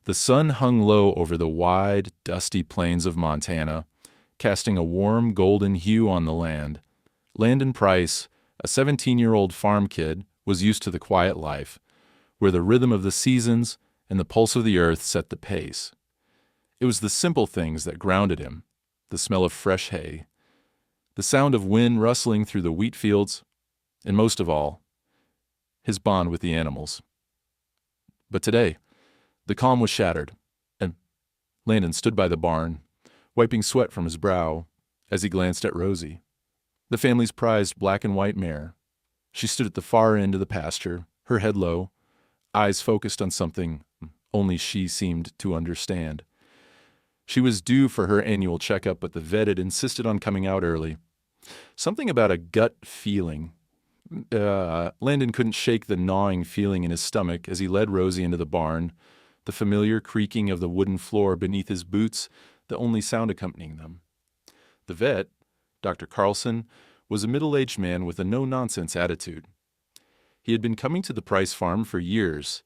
The sun hung low over the wide, dusty plains of Montana, casting a warm, golden hue on the land. Landon Price, a 17-year-old farm kid, was used to the quiet life, where the rhythm of the seasons and the pulse of the earth set the pace. It was the simple things that grounded him: the smell of fresh hay, the sound of wind rustling through the wheat fields, and most of all, his bond with the animals. But today, the calm was shattered, and Landon stood by the barn, wiping sweat from his brow as he glanced at Rosie, the family's prized black and white mare. She stood at the far end of the pasture, her head low, eyes focused on something only she seemed to understand. She was due for her annual checkup, but the vet had insisted on coming out early. Something about a gut feeling. Landon couldn't shake the gnawing feeling in his stomach as he led Rosie into the barn, the familiar creaking of the wooden floor beneath his boots, the only sound accompanying them. The vet, Dr. Carlson, was a middle-aged man with a no-nonsense attitude. He had been coming to the Price farm for years,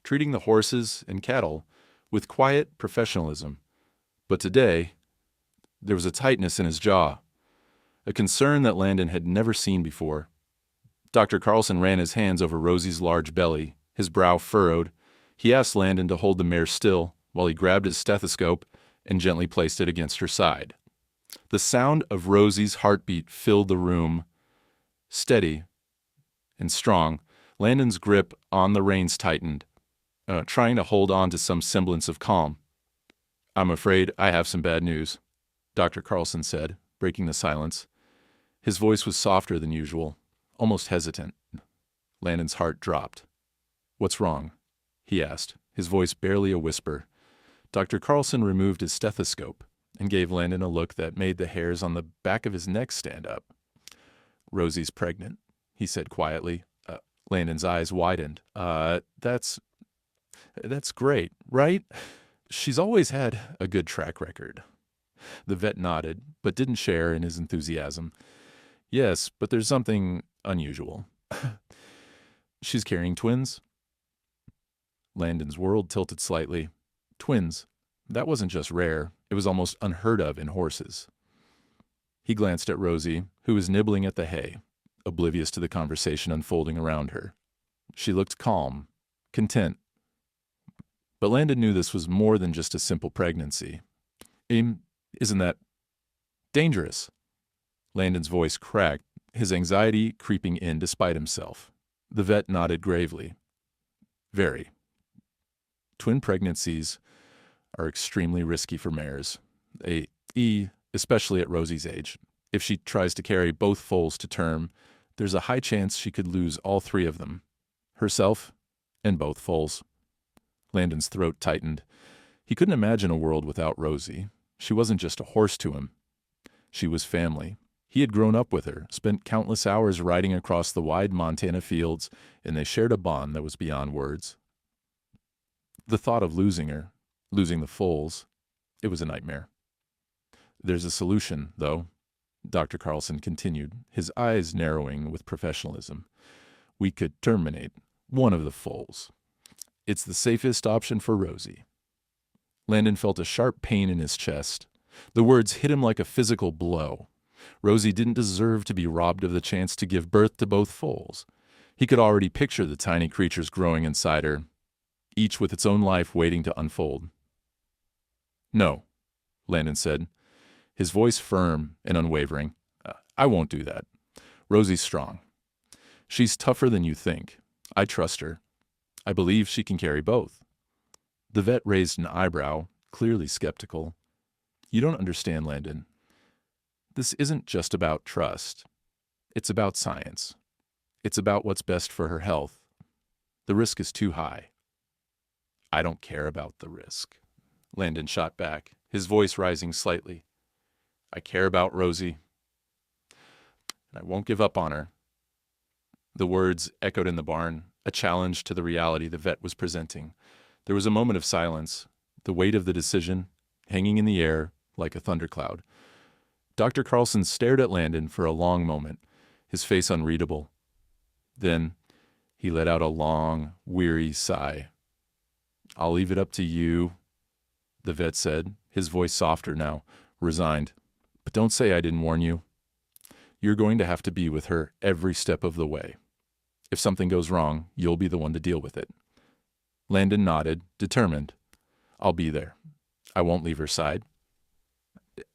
treating the horses and cattle with quiet professionalism. But today, there was a tightness in his jaw, a concern that Landon had never seen before. Dr. Carlson ran his hands over Rosie's large belly, his brow furrowed. He asked Landon to hold the mare still while he grabbed his stethoscope and gently placed it against her side. The sound of Rosie's heartbeat filled the room. Steady and strong, Landon's grip on the reins tightened, trying to hold on to some semblance of calm. "I'm afraid I have some bad news," Dr. Carlson said, breaking the silence. His voice was softer than usual, almost hesitant. Landon's heart dropped. "What's wrong?" he asked, his voice barely a whisper. Dr. Carlson removed his stethoscope and gave Landon a look that made the hairs on the back of his neck stand up. "Rosie's pregnant," he said quietly. Landon's eyes widened. That's great, right? She's always had a good track record." The vet nodded, but didn't share in his enthusiasm. "Yes, but there's something unusual." "She's carrying twins?" Landon's world tilted slightly. Twins. That wasn't just rare. It was almost unheard of in horses. He glanced at Rosie, who was nibbling at the hay, oblivious to the conversation unfolding around her. She looked calm, content. But Landon knew this was more than just a simple pregnancy. Isn't that dangerous?" Landon's voice cracked, his anxiety creeping in despite himself. The vet nodded gravely. "Very. Twin pregnancies are extremely risky for mares, especially at Rosie's age. If she tries to carry both foals to term, there's a high chance she could lose all three of them, herself and both foals." Landon's throat tightened. He couldn't imagine a world without Rosie. She wasn't just a horse to him. She was family. He had grown up with her, spent countless hours riding across the wide Montana fields, and they shared a bond that was beyond words. The thought of losing her, losing the foals, it was a nightmare. "There's a solution, though," Dr. Carlson continued, his eyes narrowing with professionalism. "We could terminate one of the foals. It's the safest option for Rosie." Landon felt a sharp pain in his chest. The words hit him like a physical blow. Rosie didn't deserve to be robbed of the chance to give birth to both foals. He could already picture the tiny creatures growing inside her, each with its own life waiting to unfold. "No," Landon said, his voice firm and unwavering. "I won't do that. Rosie's strong. She's tougher than you think. I trust her. I believe she can carry both." The vet raised an eyebrow, clearly skeptical. "You don't understand, Landon. This isn't just about trust. It's about science. It's about what's best for her health. The risk is too high." "I don't care about the risk," Landon shot back, his voice rising slightly. "I care about Rosie, and I won't give up on her." The words echoed in the barn, a challenge to the reality the vet was presenting. There was a moment of silence, the weight of the decision hanging in the air like a thundercloud. Dr. Carlson stared at Landon for a long moment, his face unreadable. Then he let out a long, weary sigh. I'll leave it up to you, the vet said, his voice softer now, resigned. But don't say I didn't warn you. You're going to have to be with her every step of the way. If something goes wrong, you'll be the one to deal with it. Landon nodded, determined. I'll be there. I won't leave her side.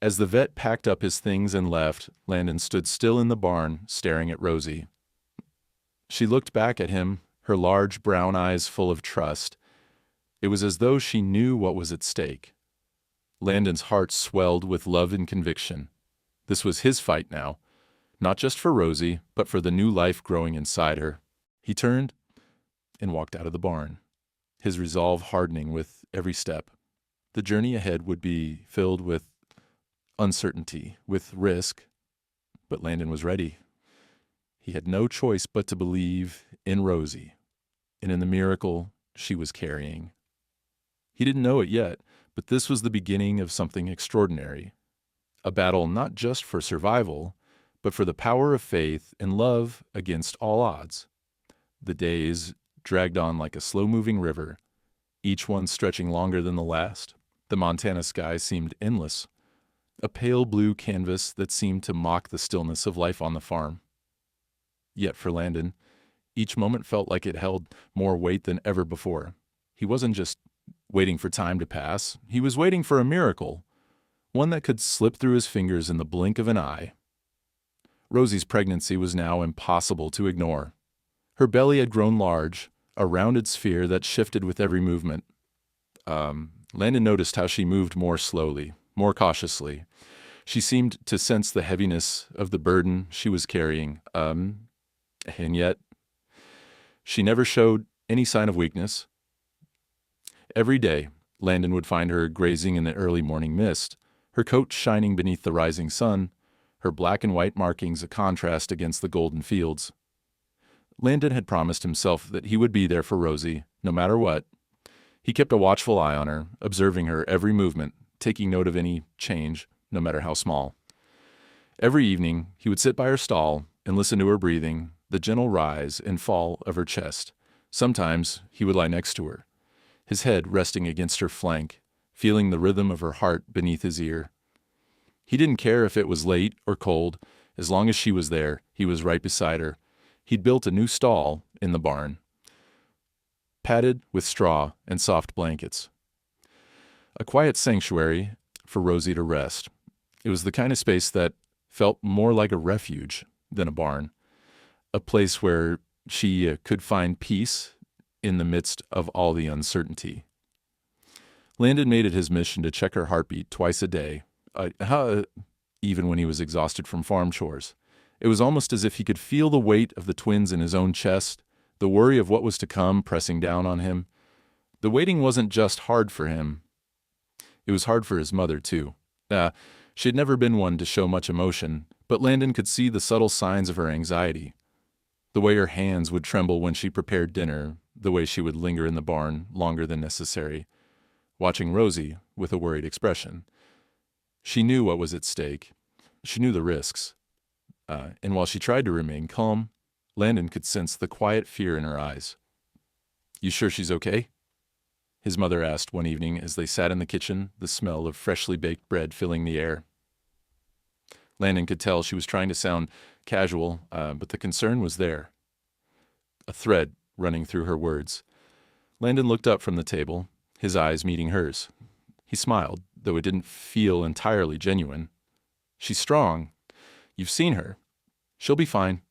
As the vet packed up his things and left, Landon stood still in the barn, staring at Rosie. She looked back at him, her large brown eyes full of trust. It was as though she knew what was at stake. Landon's heart swelled with love and conviction. This was his fight now, not just for Rosie, but for the new life growing inside her. He turned and walked out of the barn, his resolve hardening with every step. The journey ahead would be filled with uncertainty, with risk, but Landon was ready. He had no choice but to believe in Rosie and in the miracle she was carrying. He didn't know it yet, but this was the beginning of something extraordinary. A battle not just for survival, but for the power of faith and love against all odds. The days dragged on like a slow-moving river, each one stretching longer than the last. The Montana sky seemed endless, a pale blue canvas that seemed to mock the stillness of life on the farm. Yet for Landon, each moment felt like it held more weight than ever before. He wasn't just waiting for time to pass, he was waiting for a miracle, one that could slip through his fingers in the blink of an eye. Rosie's pregnancy was now impossible to ignore. Her belly had grown large, a rounded sphere that shifted with every movement. Landon noticed how she moved more slowly, more cautiously. She seemed to sense the heaviness of the burden she was carrying, and yet she never showed any sign of weakness. Every day, Landon would find her grazing in the early morning mist, her coat shining beneath the rising sun, her black and white markings a contrast against the golden fields. Landon had promised himself that he would be there for Rosie, no matter what. He kept a watchful eye on her, observing her every movement, taking note of any change, no matter how small. Every evening, he would sit by her stall and listen to her breathing, the gentle rise and fall of her chest. Sometimes he would lie next to her, his head resting against her flank, feeling the rhythm of her heart beneath his ear. He didn't care if it was late or cold. As long as she was there, he was right beside her. He'd built a new stall in the barn, padded with straw and soft blankets. A quiet sanctuary for Rosie to rest. It was the kind of space that felt more like a refuge than a barn, a place where she could find peace in the midst of all the uncertainty. Landon made it his mission to check her heartbeat twice a day, even when he was exhausted from farm chores. It was almost as if he could feel the weight of the twins in his own chest, the worry of what was to come pressing down on him. The waiting wasn't just hard for him. It was hard for his mother, too. She had never been one to show much emotion, but Landon could see the subtle signs of her anxiety. The way her hands would tremble when she prepared dinner, the way she would linger in the barn longer than necessary, watching Rosie with a worried expression. She knew what was at stake. She knew the risks. And while she tried to remain calm, Landon could sense the quiet fear in her eyes. "You sure she's okay?" his mother asked one evening as they sat in the kitchen, the smell of freshly baked bread filling the air. Landon could tell she was trying to sound casual, but the concern was there, a thread running through her words. Landon looked up from the table, his eyes meeting hers. He smiled, though it didn't feel entirely genuine. "She's strong. You've seen her. She'll be fine."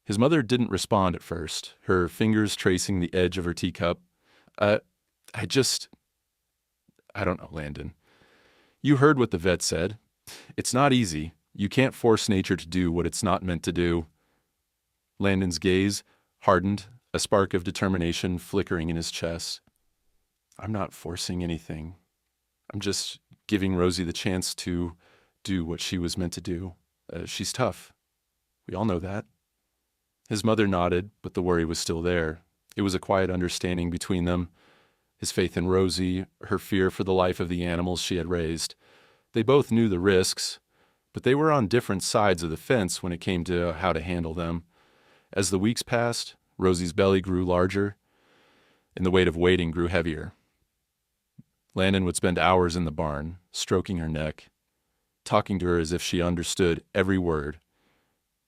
His mother didn't respond at first, her fingers tracing the edge of her teacup. I don't know, Landon. You heard what the vet said. It's not easy. You can't force nature to do what it's not meant to do." Landon's gaze hardened, a spark of determination flickering in his chest. "I'm not forcing anything. I'm just giving Rosie the chance to do what she was meant to do. She's tough. We all know that." His mother nodded, but the worry was still there. It was a quiet understanding between them. His faith in Rosie, her fear for the life of the animals she had raised. They both knew the risks, but they were on different sides of the fence when it came to how to handle them. As the weeks passed, Rosie's belly grew larger, and the weight of waiting grew heavier. Landon would spend hours in the barn, stroking her neck, talking to her as if she understood every word.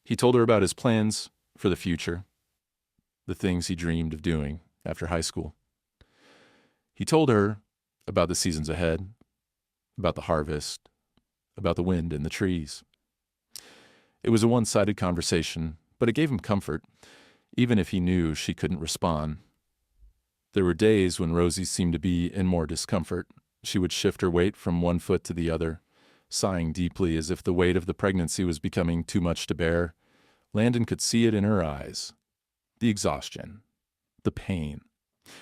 He told her about his plans for the future, the things he dreamed of doing after high school. He told her about the seasons ahead, about the harvest, about the wind and the trees. It was a one-sided conversation, but it gave him comfort, even if he knew she couldn't respond. There were days when Rosie seemed to be in more discomfort. She would shift her weight from one foot to the other, sighing deeply as if the weight of the pregnancy was becoming too much to bear. Landon could see it in her eyes. The exhaustion, the pain.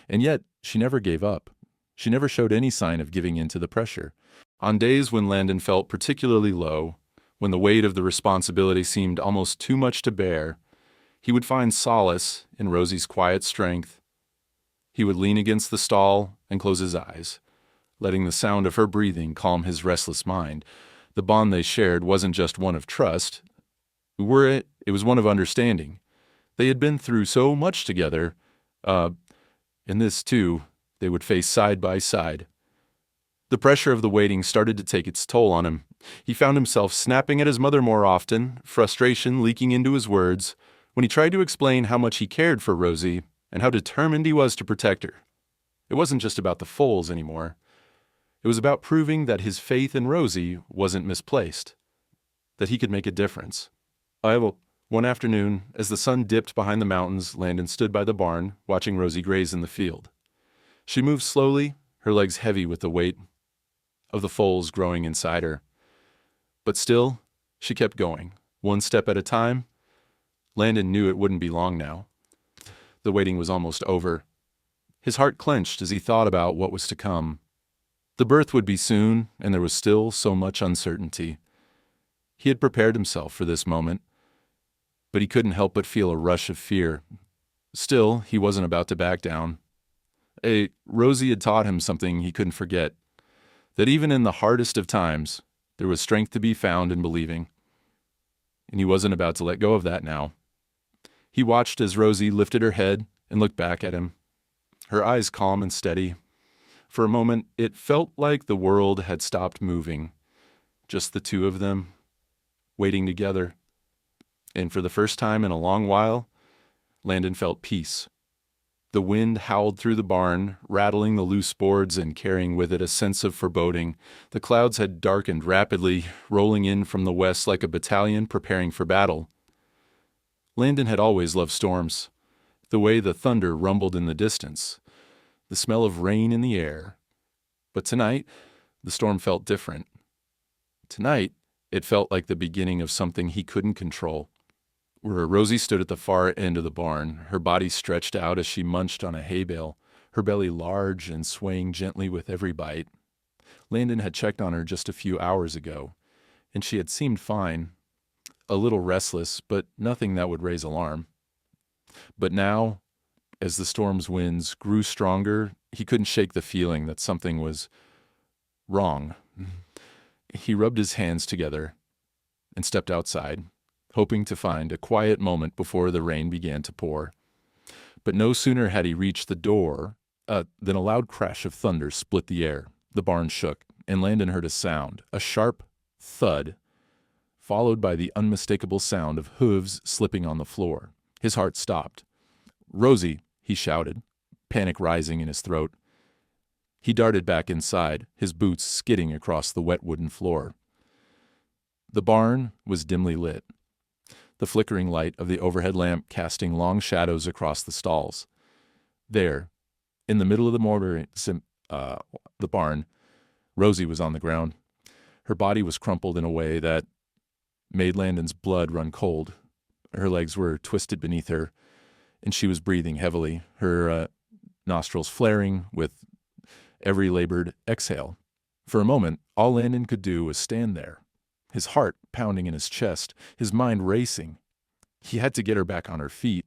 And yet, she never gave up. She never showed any sign of giving in to the pressure. On days when Landon felt particularly low, when the weight of the responsibility seemed almost too much to bear, he would find solace in Rosie's quiet strength. He would lean against the stall and close his eyes, letting the sound of her breathing calm his restless mind. The bond they shared wasn't just one of trust. It was one of understanding. They had been through so much together. In this, too, they would face side by side. The pressure of the waiting started to take its toll on him. He found himself snapping at his mother more often, frustration leaking into his words, when he tried to explain how much he cared for Rosie and how determined he was to protect her. It wasn't just about the Foals anymore. It was about proving that his faith in Rosie wasn't misplaced, that he could make a difference. One afternoon, as the sun dipped behind the mountains, Landon stood by the barn, watching Rosie graze in the field. She moved slowly, her legs heavy with the weight of the foals growing inside her. But still, she kept going, one step at a time. Landon knew it wouldn't be long now. The waiting was almost over. His heart clenched as he thought about what was to come. The birth would be soon, and there was still so much uncertainty. He had prepared himself for this moment, but he couldn't help but feel a rush of fear. Still, he wasn't about to back down. Rosie had taught him something he couldn't forget, that even in the hardest of times, there was strength to be found in believing. And he wasn't about to let go of that now. He watched as Rosie lifted her head and looked back at him, her eyes calm and steady. For a moment, it felt like the world had stopped moving, just the two of them, waiting together. And for the first time in a long while, Landon felt peace. The wind howled through the barn, rattling the loose boards and carrying with it a sense of foreboding. The clouds had darkened rapidly, rolling in from the west like a battalion preparing for battle. Landon had always loved storms, the way the thunder rumbled in the distance, the smell of rain in the air. But tonight, the storm felt different. Tonight, it felt like the beginning of something he couldn't control. Where Rosie stood at the far end of the barn, her body stretched out as she munched on a hay bale, her belly large and swaying gently with every bite. Landon had checked on her just a few hours ago, and she had seemed fine, a little restless, but nothing that would raise alarm. But now, as the storm's winds grew stronger, he couldn't shake the feeling that something was wrong. He rubbed his hands together and stepped outside, hoping to find a quiet moment before the rain began to pour. But no sooner had he reached the door than a loud crash of thunder split the air. The barn shook, and Landon heard a sound, a sharp thud, followed by the unmistakable sound of hooves slipping on the floor. His heart stopped. "Rosie," he shouted, panic rising in his throat. He darted back inside, his boots skidding across the wet wooden floor. The barn was dimly lit, the flickering light of the overhead lamp casting long shadows across the stalls. There, in the middle of the barn, Rosie was on the ground. Her body was crumpled in a way that made Landon's blood run cold. Her legs were twisted beneath her, and she was breathing heavily, her nostrils flaring with every labored exhale. For a moment, all Landon could do was stand there, his heart pounding in his chest, his mind racing. He had to get her back on her feet,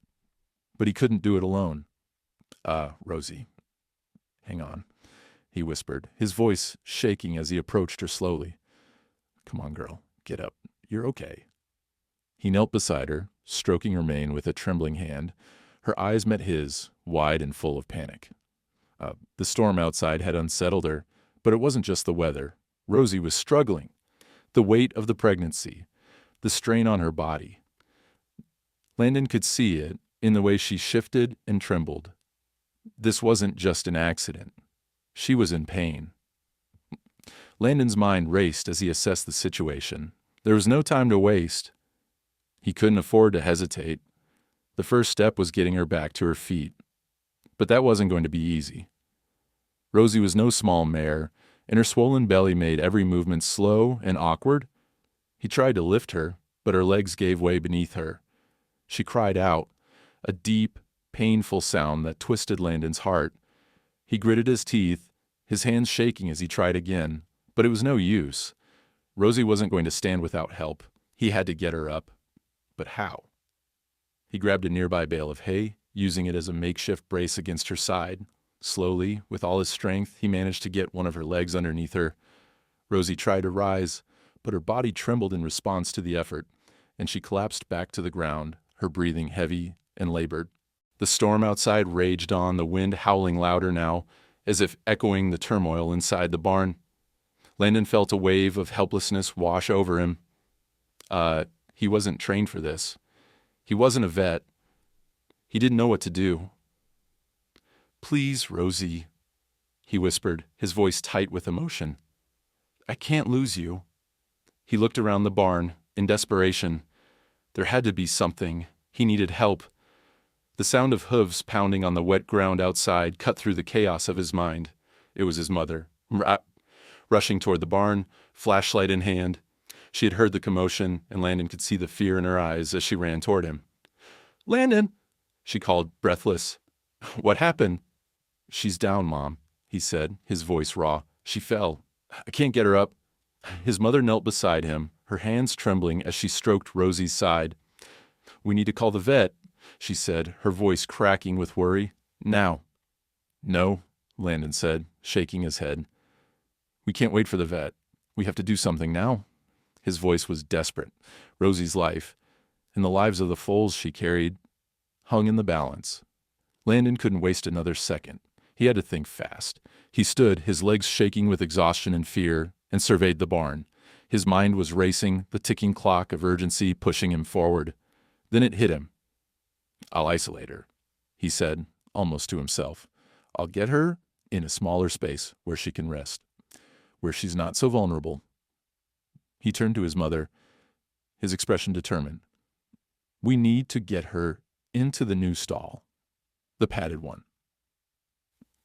but he couldn't do it alone. Rosie, hang on," he whispered, his voice shaking as he approached her slowly. "Come on, girl, get up. You're okay." He knelt beside her, stroking her mane with a trembling hand. Her eyes met his, wide and full of panic. The storm outside had unsettled her, But it wasn't just the weather. Rosie was struggling. The weight of the pregnancy, the strain on her body. Landon could see it in the way she shifted and trembled. This wasn't just an accident. She was in pain. Landon's mind raced as he assessed the situation. There was no time to waste. He couldn't afford to hesitate. The first step was getting her back to her feet. But that wasn't going to be easy. Rosie was no small mare, and her swollen belly made every movement slow and awkward. He tried to lift her, but her legs gave way beneath her. She cried out, a deep, painful sound that twisted Landon's heart. He gritted his teeth, his hands shaking as he tried again, but it was no use. Rosie wasn't going to stand without help. He had to get her up. But how? He grabbed a nearby bale of hay, using it as a makeshift brace against her side. Slowly, with all his strength, he managed to get one of her legs underneath her. Rosie tried to rise, but her body trembled in response to the effort, and she collapsed back to the ground, her breathing heavy and labored. The storm outside raged on, the wind howling louder now, as if echoing the turmoil inside the barn. Landon felt a wave of helplessness wash over him. He wasn't trained for this. He wasn't a vet. He didn't know what to do. "Please, Rosie," he whispered, his voice tight with emotion. "I can't lose you." He looked around the barn, in desperation. There had to be something. He needed help. The sound of hooves pounding on the wet ground outside cut through the chaos of his mind. It was his mother, rushing toward the barn, flashlight in hand. She had heard the commotion, and Landon could see the fear in her eyes as she ran toward him. "Landon!" she called, breathless. "What happened?" "She's down, Mom," he said, his voice raw. "She fell. I can't get her up." His mother knelt beside him, her hands trembling as she stroked Rosie's side. "We need to call the vet," she said, her voice cracking with worry. "Now." "No," Landon said, shaking his head. "We can't wait for the vet. We have to do something now." His voice was desperate. Rosie's life, and the lives of the foals she carried, hung in the balance. Landon couldn't waste another second. He had to think fast. He stood, his legs shaking with exhaustion and fear, and surveyed the barn. His mind was racing, the ticking clock of urgency pushing him forward. Then it hit him. "I'll isolate her," he said, almost to himself. "I'll get her in a smaller space where she can rest, where she's not so vulnerable." He turned to his mother, his expression determined. "We need to get her into the new stall, the padded one.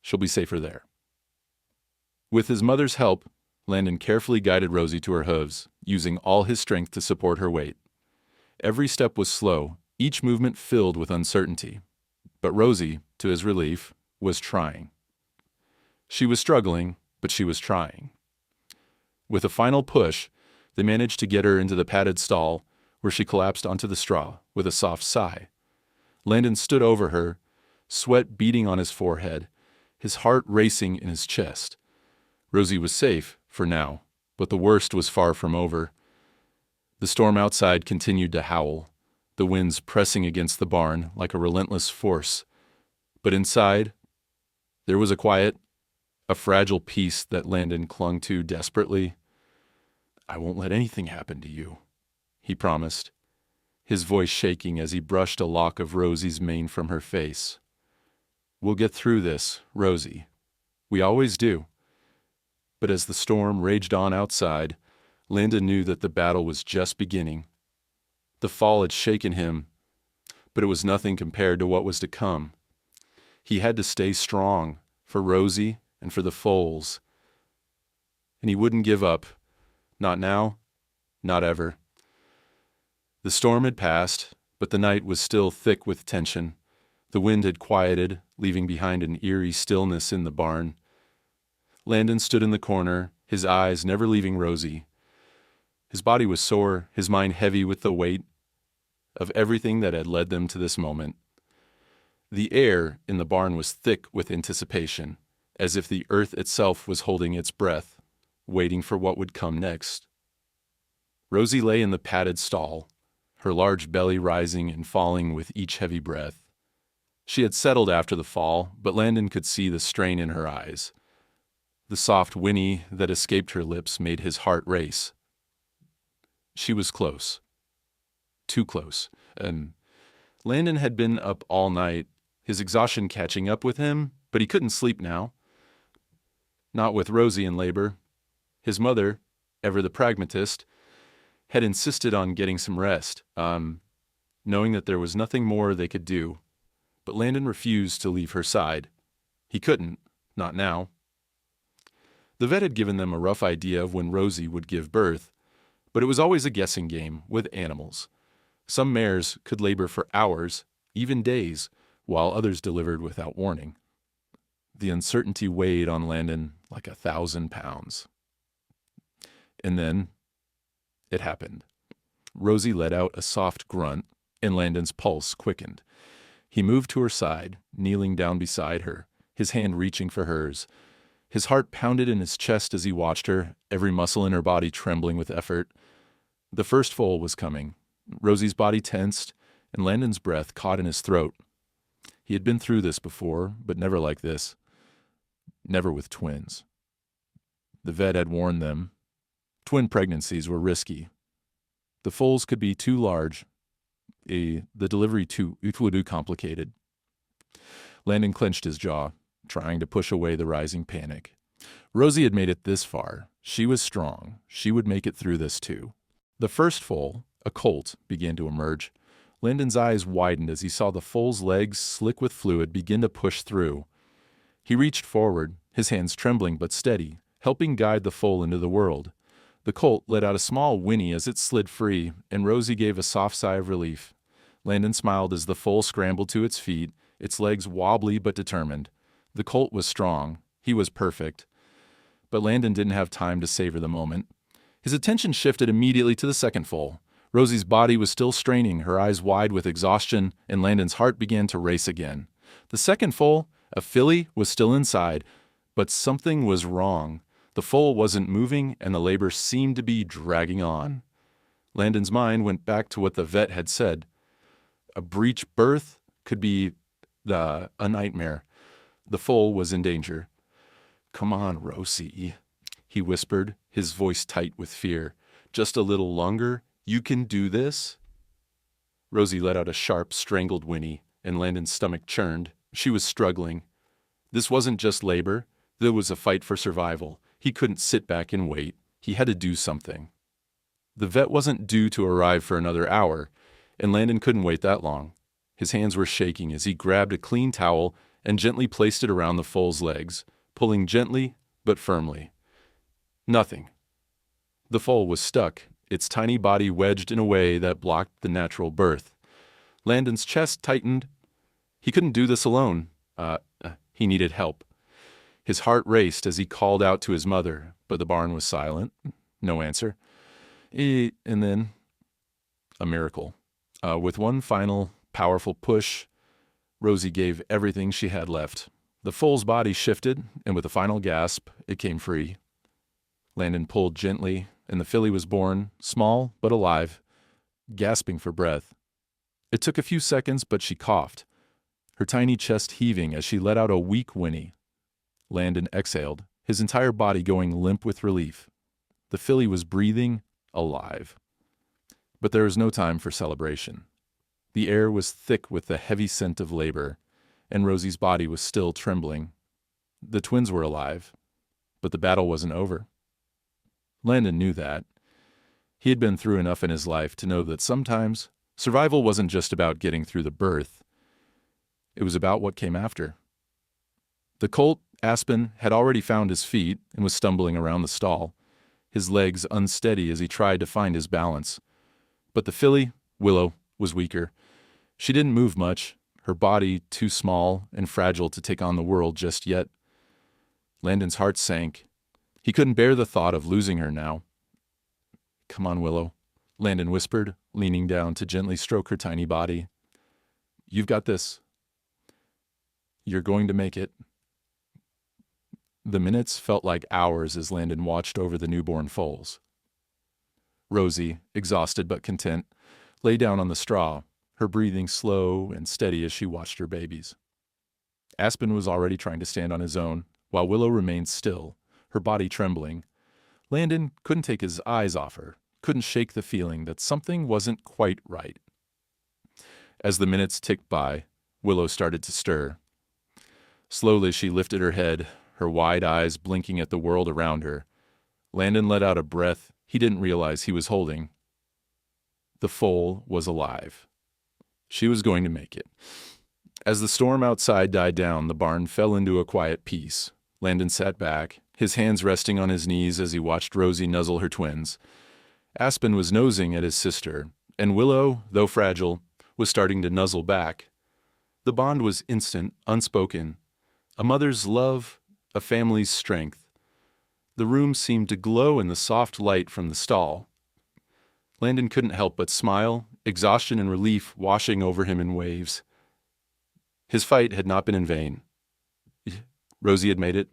She'll be safer there." With his mother's help, Landon carefully guided Rosie to her hooves, using all his strength to support her weight. Every step was slow, each movement filled with uncertainty. But Rosie, to his relief, was trying. She was struggling, but she was trying. With a final push, they managed to get her into the padded stall, where she collapsed onto the straw with a soft sigh. Landon stood over her, sweat beading on his forehead, his heart racing in his chest. Rosie was safe, for now, but the worst was far from over. The storm outside continued to howl, the winds pressing against the barn like a relentless force. But inside, there was a quiet, a fragile peace that Landon clung to desperately. "I won't let anything happen to you," he promised, his voice shaking as he brushed a lock of Rosie's mane from her face. "We'll get through this, Rosie. We always do." But as the storm raged on outside, Landon knew that the battle was just beginning. The fall had shaken him, but it was nothing compared to what was to come. He had to stay strong for Rosie and for the foals. And he wouldn't give up. Not now, not ever. The storm had passed, but the night was still thick with tension. The wind had quieted, leaving behind an eerie stillness in the barn. Landon stood in the corner, his eyes never leaving Rosie. His body was sore, his mind heavy with the weight of everything that had led them to this moment. The air in the barn was thick with anticipation, as if the earth itself was holding its breath, waiting for what would come next. Rosie lay in the padded stall, her large belly rising and falling with each heavy breath. She had settled after the fall, but Landon could see the strain in her eyes. The soft whinny that escaped her lips made his heart race. She was close. Too close. And Landon had been up all night, his exhaustion catching up with him, but he couldn't sleep now. Not with Rosie in labor. His mother, ever the pragmatist, had insisted on getting some rest, knowing that there was nothing more they could do. But Landon refused to leave her side. He couldn't, not now. The vet had given them a rough idea of when Rosie would give birth, but it was always a guessing game with animals. Some mares could labor for hours, even days, while others delivered without warning. The uncertainty weighed on Landon like 1,000 pounds. And then it happened. Rosie let out a soft grunt, and Landon's pulse quickened. He moved to her side, kneeling down beside her, his hand reaching for hers. His heart pounded in his chest as he watched her, every muscle in her body trembling with effort. The first foal was coming. Rosie's body tensed, and Landon's breath caught in his throat. He had been through this before, but never like this. Never with twins. The vet had warned them. Twin pregnancies were risky. The foals could be too large, the delivery too complicated. Landon clenched his jaw, trying to push away the rising panic. Rosie had made it this far. She was strong. She would make it through this too. The first foal, a colt, began to emerge. Landon's eyes widened as he saw the foal's legs, slick with fluid, begin to push through. He reached forward, his hands trembling but steady, helping guide the foal into the world. The colt let out a small whinny as it slid free, and Rosie gave a soft sigh of relief. Landon smiled as the foal scrambled to its feet, its legs wobbly but determined. The colt was strong. He was perfect. But Landon didn't have time to savor the moment. His attention shifted immediately to the second foal. Rosie's body was still straining, her eyes wide with exhaustion, and Landon's heart began to race again. The second foal, a filly, was still inside, but something was wrong. The foal wasn't moving, and the labor seemed to be dragging on. Landon's mind went back to what the vet had said. A breech birth could be a nightmare. The foal was in danger. "Come on, Rosie," he whispered, his voice tight with fear. "Just a little longer. You can do this." Rosie let out a sharp, strangled whinny, and Landon's stomach churned. She was struggling. This wasn't just labor. There was a fight for survival. He couldn't sit back and wait. He had to do something. The vet wasn't due to arrive for another hour, and Landon couldn't wait that long. His hands were shaking as he grabbed a clean towel and gently placed it around the foal's legs, pulling gently but firmly. Nothing. The foal was stuck, its tiny body wedged in a way that blocked the natural birth. Landon's chest tightened. He couldn't do this alone. He needed help. His heart raced as he called out to his mother, but the barn was silent. No answer. And then, a miracle. With one final, powerful push, Rosie gave everything she had left. The foal's body shifted, and with a final gasp, it came free. Landon pulled gently, and the filly was born, small but alive, gasping for breath. It took a few seconds, but she coughed, her tiny chest heaving as she let out a weak whinny. Landon exhaled, his entire body going limp with relief. The filly was breathing, alive. But there was no time for celebration. The air was thick with the heavy scent of labor, and Rosie's body was still trembling. The twins were alive, but the battle wasn't over. Landon knew that. He had been through enough in his life to know that sometimes survival wasn't just about getting through the birth. It was about what came after. The colt, Aspen, had already found his feet and was stumbling around the stall, his legs unsteady as he tried to find his balance. But the filly, Willow, was weaker. She didn't move much, her body too small and fragile to take on the world just yet. Landon's heart sank. He couldn't bear the thought of losing her now. "Come on, Willow," Landon whispered, leaning down to gently stroke her tiny body. "You've got this. You're going to make it." The minutes felt like hours as Landon watched over the newborn foals. Rosie, exhausted but content, lay down on the straw, her breathing slow and steady as she watched her babies. Aspen was already trying to stand on his own, while Willow remained still, her body trembling. Landon couldn't take his eyes off her, couldn't shake the feeling that something wasn't quite right. As the minutes ticked by, Willow started to stir. Slowly she lifted her head, her wide eyes blinking at the world around her. Landon let out a breath he didn't realize he was holding. The foal was alive. She was going to make it. As the storm outside died down, the barn fell into a quiet peace. Landon sat back, his hands resting on his knees as he watched Rosie nuzzle her twins. Aspen was nosing at his sister, and Willow, though fragile, was starting to nuzzle back. The bond was instant, unspoken. A mother's love, a family's strength. The room seemed to glow in the soft light from the stall. Landon couldn't help but smile, exhaustion and relief washing over him in waves. His fight had not been in vain. Rosie had made it.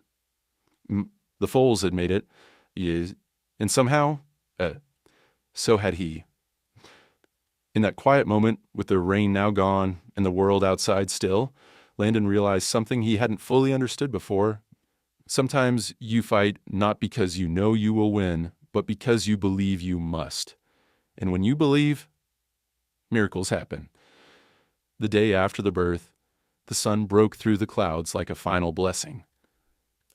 The Foals had made it. And somehow, so had he. In that quiet moment, with the rain now gone and the world outside still, Landon realized something he hadn't fully understood before. Sometimes you fight not because you know you will win, but because you believe you must. And when you believe, miracles happen. The day after the birth, the sun broke through the clouds like a final blessing.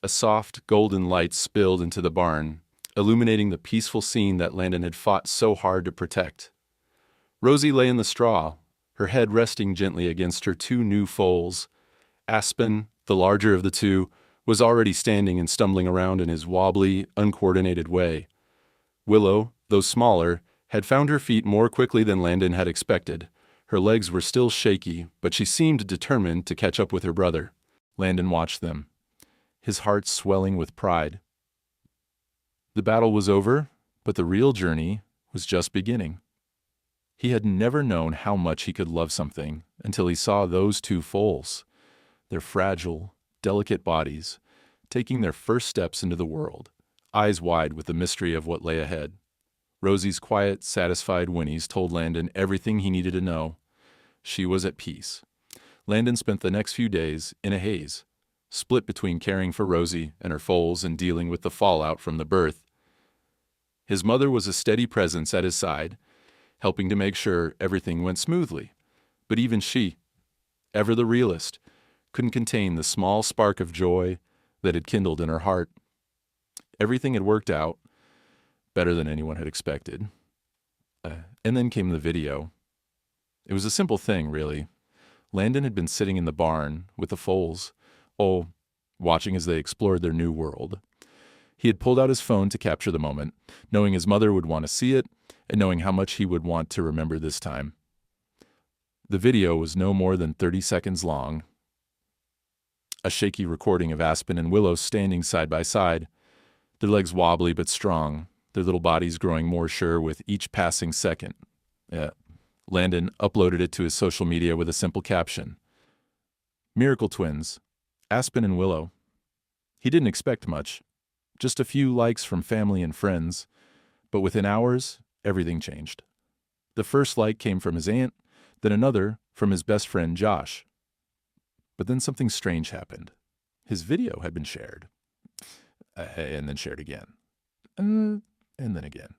A soft, golden light spilled into the barn, illuminating the peaceful scene that Landon had fought so hard to protect. Rosie lay in the straw, her head resting gently against her two new foals. Aspen, the larger of the two, was already standing and stumbling around in his wobbly, uncoordinated way. Willow, though smaller, had found her feet more quickly than Landon had expected. Her legs were still shaky, but she seemed determined to catch up with her brother. Landon watched them, his heart swelling with pride. The battle was over, but the real journey was just beginning. He had never known how much he could love something until he saw those two foals, their fragile, delicate bodies, taking their first steps into the world, eyes wide with the mystery of what lay ahead. Rosie's quiet, satisfied whinnies told Landon everything he needed to know. She was at peace. Landon spent the next few days in a haze, split between caring for Rosie and her foals and dealing with the fallout from the birth. His mother was a steady presence at his side, helping to make sure everything went smoothly. But even she, ever the realist, couldn't contain the small spark of joy that had kindled in her heart. Everything had worked out better than anyone had expected. And then came the video. It was a simple thing, really. Landon had been sitting in the barn with the foals, watching as they explored their new world. He had pulled out his phone to capture the moment, knowing his mother would want to see it, and knowing how much he would want to remember this time. The video was no more than 30 seconds long. A shaky recording of Aspen and Willow standing side by side, their legs wobbly but strong, their little bodies growing more sure with each passing second. Landon uploaded it to his social media with a simple caption. Miracle twins, Aspen and Willow. He didn't expect much, just a few likes from family and friends, but within hours, everything changed. The first like came from his aunt, then another from his best friend Josh. But then something strange happened. His video had been shared, and then shared again, and then again.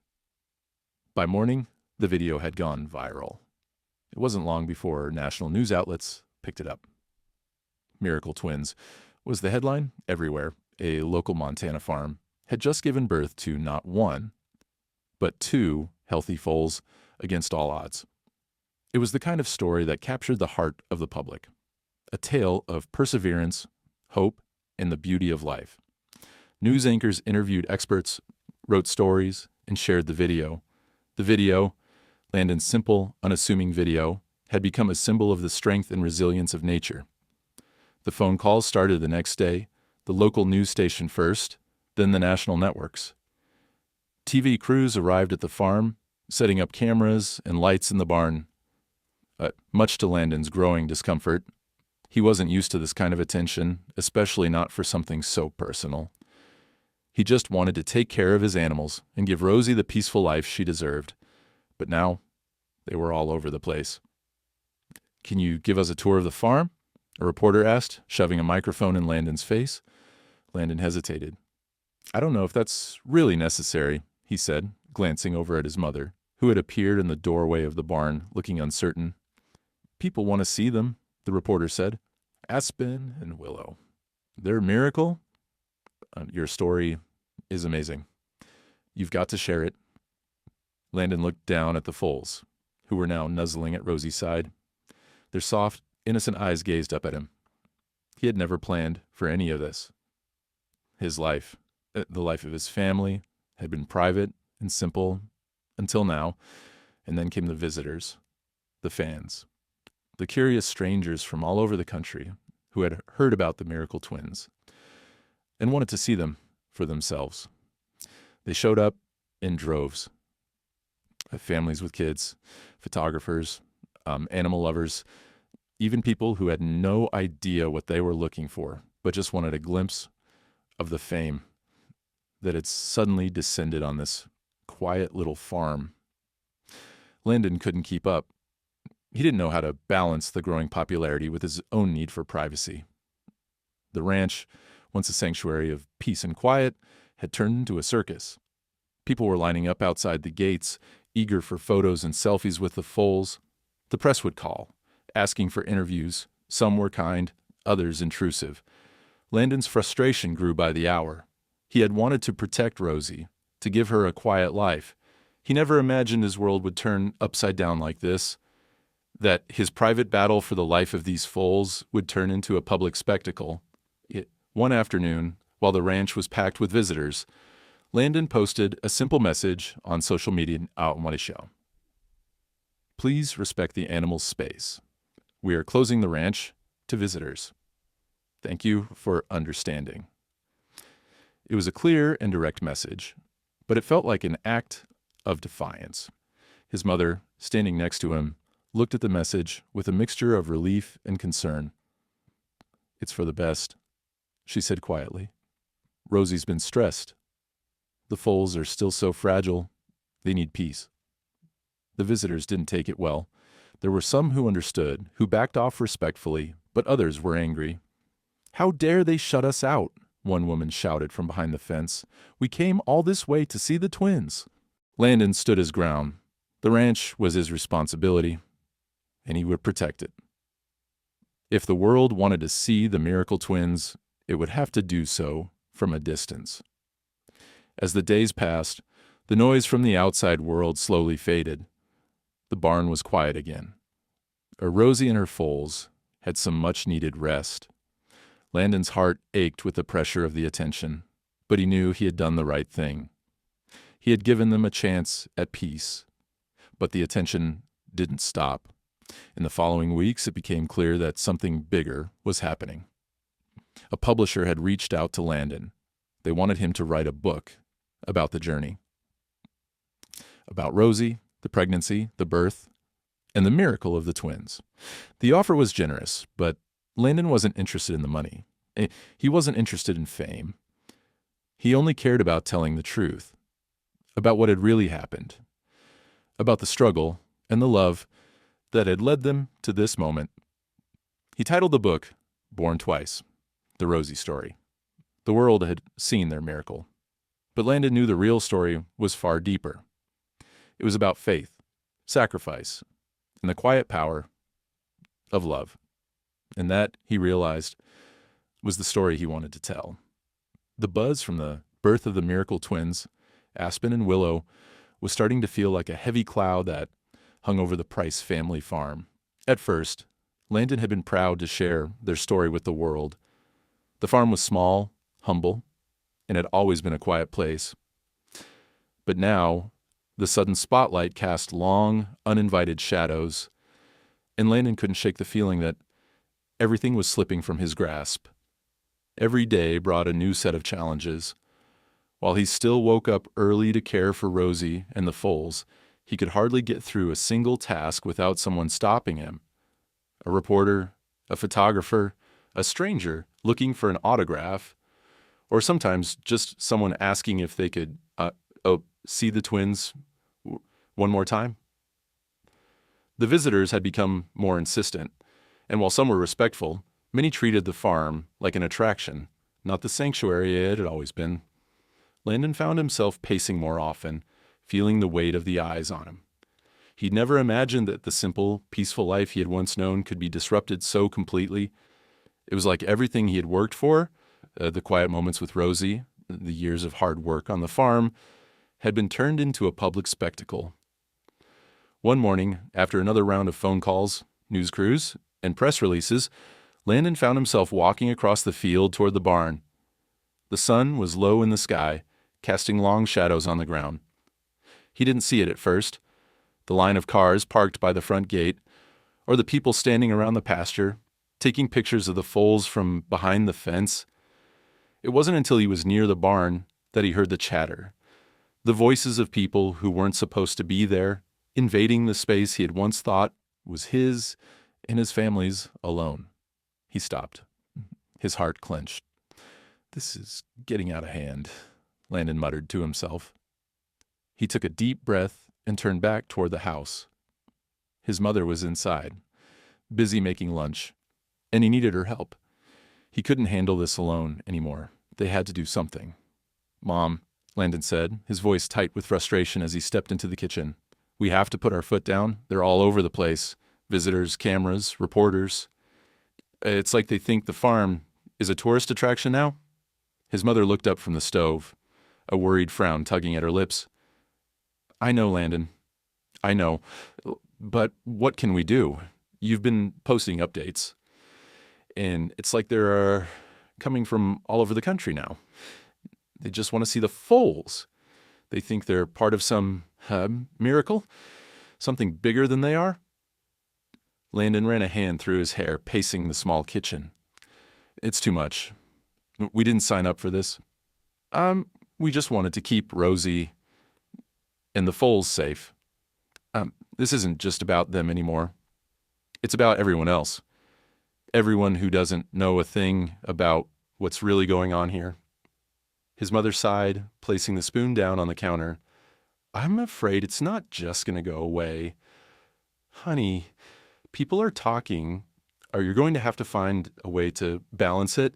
By morning, the video had gone viral. It wasn't long before national news outlets picked it up. Miracle Twins was the headline everywhere. A local Montana farm had just given birth to not one, but two healthy foals against all odds. It was the kind of story that captured the heart of the public. A tale of perseverance, hope, and the beauty of life. News anchors interviewed experts, wrote stories, and shared the video. The video, Landon's simple, unassuming video, had become a symbol of the strength and resilience of nature. The phone calls started the next day, the local news station first, then the national networks. TV crews arrived at the farm, setting up cameras and lights in the barn. Much to Landon's growing discomfort, he wasn't used to this kind of attention, especially not for something so personal. He just wanted to take care of his animals and give Rosie the peaceful life she deserved. But now, they were all over the place. "Can you give us a tour of the farm?" a reporter asked, shoving a microphone in Landon's face. Landon hesitated. I don't know if that's really necessary, he said, glancing over at his mother, who had appeared in the doorway of the barn, looking uncertain. People want to see them, the reporter said. Aspen and Willow. Their miracle? Your story is amazing. You've got to share it. Landon looked down at the foals, who were now nuzzling at Rosie's side. Their soft, innocent eyes gazed up at him. He had never planned for any of this. His life, the life of his family, had been private and simple until now, and then came the visitors, the fans, the curious strangers from all over the country who had heard about the miracle twins and wanted to see them for themselves. They showed up in droves. Families with kids, photographers, animal lovers, even people who had no idea what they were looking for, but just wanted a glimpse of the fame that had suddenly descended on this quiet little farm. Landon couldn't keep up. He didn't know how to balance the growing popularity with his own need for privacy. The ranch, once a sanctuary of peace and quiet, had turned into a circus. People were lining up outside the gates, eager for photos and selfies with the foals. The press would call, asking for interviews. Some were kind, others intrusive. Landon's frustration grew by the hour. He had wanted to protect Rosie, to give her a quiet life. He never imagined his world would turn upside down like this, that his private battle for the life of these foals would turn into a public spectacle. One afternoon, while the ranch was packed with visitors, Landon posted a simple message on social media out on show. Please respect the animal's space. We are closing the ranch to visitors. Thank you for understanding. It was a clear and direct message, but it felt like an act of defiance. His mother, standing next to him, looked at the message with a mixture of relief and concern. It's for the best, she said quietly. Rosie's been stressed. The foals are still so fragile. They need peace. The visitors didn't take it well. There were some who understood, who backed off respectfully, but others were angry. How dare they shut us out? One woman shouted from behind the fence. We came all this way to see the twins. Landon stood his ground. The ranch was his responsibility, and he would protect it. If the world wanted to see the miracle twins, it would have to do so from a distance. As the days passed, the noise from the outside world slowly faded. The barn was quiet again. Rosie and her foals had some much-needed rest. Landon's heart ached with the pressure of the attention, but he knew he had done the right thing. He had given them a chance at peace, but the attention didn't stop. In the following weeks, it became clear that something bigger was happening. A publisher had reached out to Landon. They wanted him to write a book about the journey, about Rosie, the pregnancy, the birth, and the miracle of the twins. The offer was generous, but Landon wasn't interested in the money. He wasn't interested in fame. He only cared about telling the truth, about what had really happened, about the struggle and the love that had led them to this moment. He titled the book, Born Twice, The Rosie Story. The world had seen their miracle, but Landon knew the real story was far deeper. It was about faith, sacrifice, and the quiet power of love. And that, he realized, was the story he wanted to tell. The buzz from the birth of the miracle twins, Aspen and Willow, was starting to feel like a heavy cloud that hung over the Price family farm. At first, Landon had been proud to share their story with the world. The farm was small, humble, and had always been a quiet place. But now, the sudden spotlight cast long, uninvited shadows, and Landon couldn't shake the feeling that everything was slipping from his grasp. Every day brought a new set of challenges. While he still woke up early to care for Rosie and the foals, he could hardly get through a single task without someone stopping him. A reporter, a photographer, a stranger looking for an autograph, or sometimes just someone asking if they could see the twins one more time. The visitors had become more insistent, and while some were respectful, many treated the farm like an attraction, not the sanctuary it had always been. Landon found himself pacing more often, feeling the weight of the eyes on him. He'd never imagined that the simple, peaceful life he had once known could be disrupted so completely. It was like everything he had worked for, the quiet moments with Rosie, the years of hard work on the farm, had been turned into a public spectacle. One morning, after another round of phone calls, news crews, and press releases, Landon found himself walking across the field toward the barn. The sun was low in the sky, casting long shadows on the ground. He didn't see it at first. The line of cars parked by the front gate, or the people standing around the pasture, taking pictures of the foals from behind the fence. It wasn't until he was near the barn that he heard the chatter, the voices of people who weren't supposed to be there, invading the space he had once thought was his and his family's alone. He stopped. His heart clenched. "This is getting out of hand," Landon muttered to himself. He took a deep breath and turned back toward the house. His mother was inside, busy making lunch, and he needed her help. He couldn't handle this alone anymore. They had to do something. "Mom," Landon said, his voice tight with frustration as he stepped into the kitchen. "We have to put our foot down. They're all over the place. Visitors, cameras, reporters. It's like they think the farm is a tourist attraction now." His mother looked up from the stove, a worried frown tugging at her lips. "I know, Landon. I know. But what can we do? You've been posting updates. And it's like they're coming from all over the country now. They just want to see the foals. They think they're part of some miracle, something bigger than they are." Landon ran a hand through his hair, pacing the small kitchen. "It's too much. We didn't sign up for this. We just wanted to keep Rosie and the foals safe. This isn't just about them anymore. It's about everyone else. Everyone who doesn't know a thing about what's really going on here." His mother sighed, placing the spoon down on the counter. "I'm afraid it's not just going to go away. Honey, people are talking. You're going to have to find a way to balance it,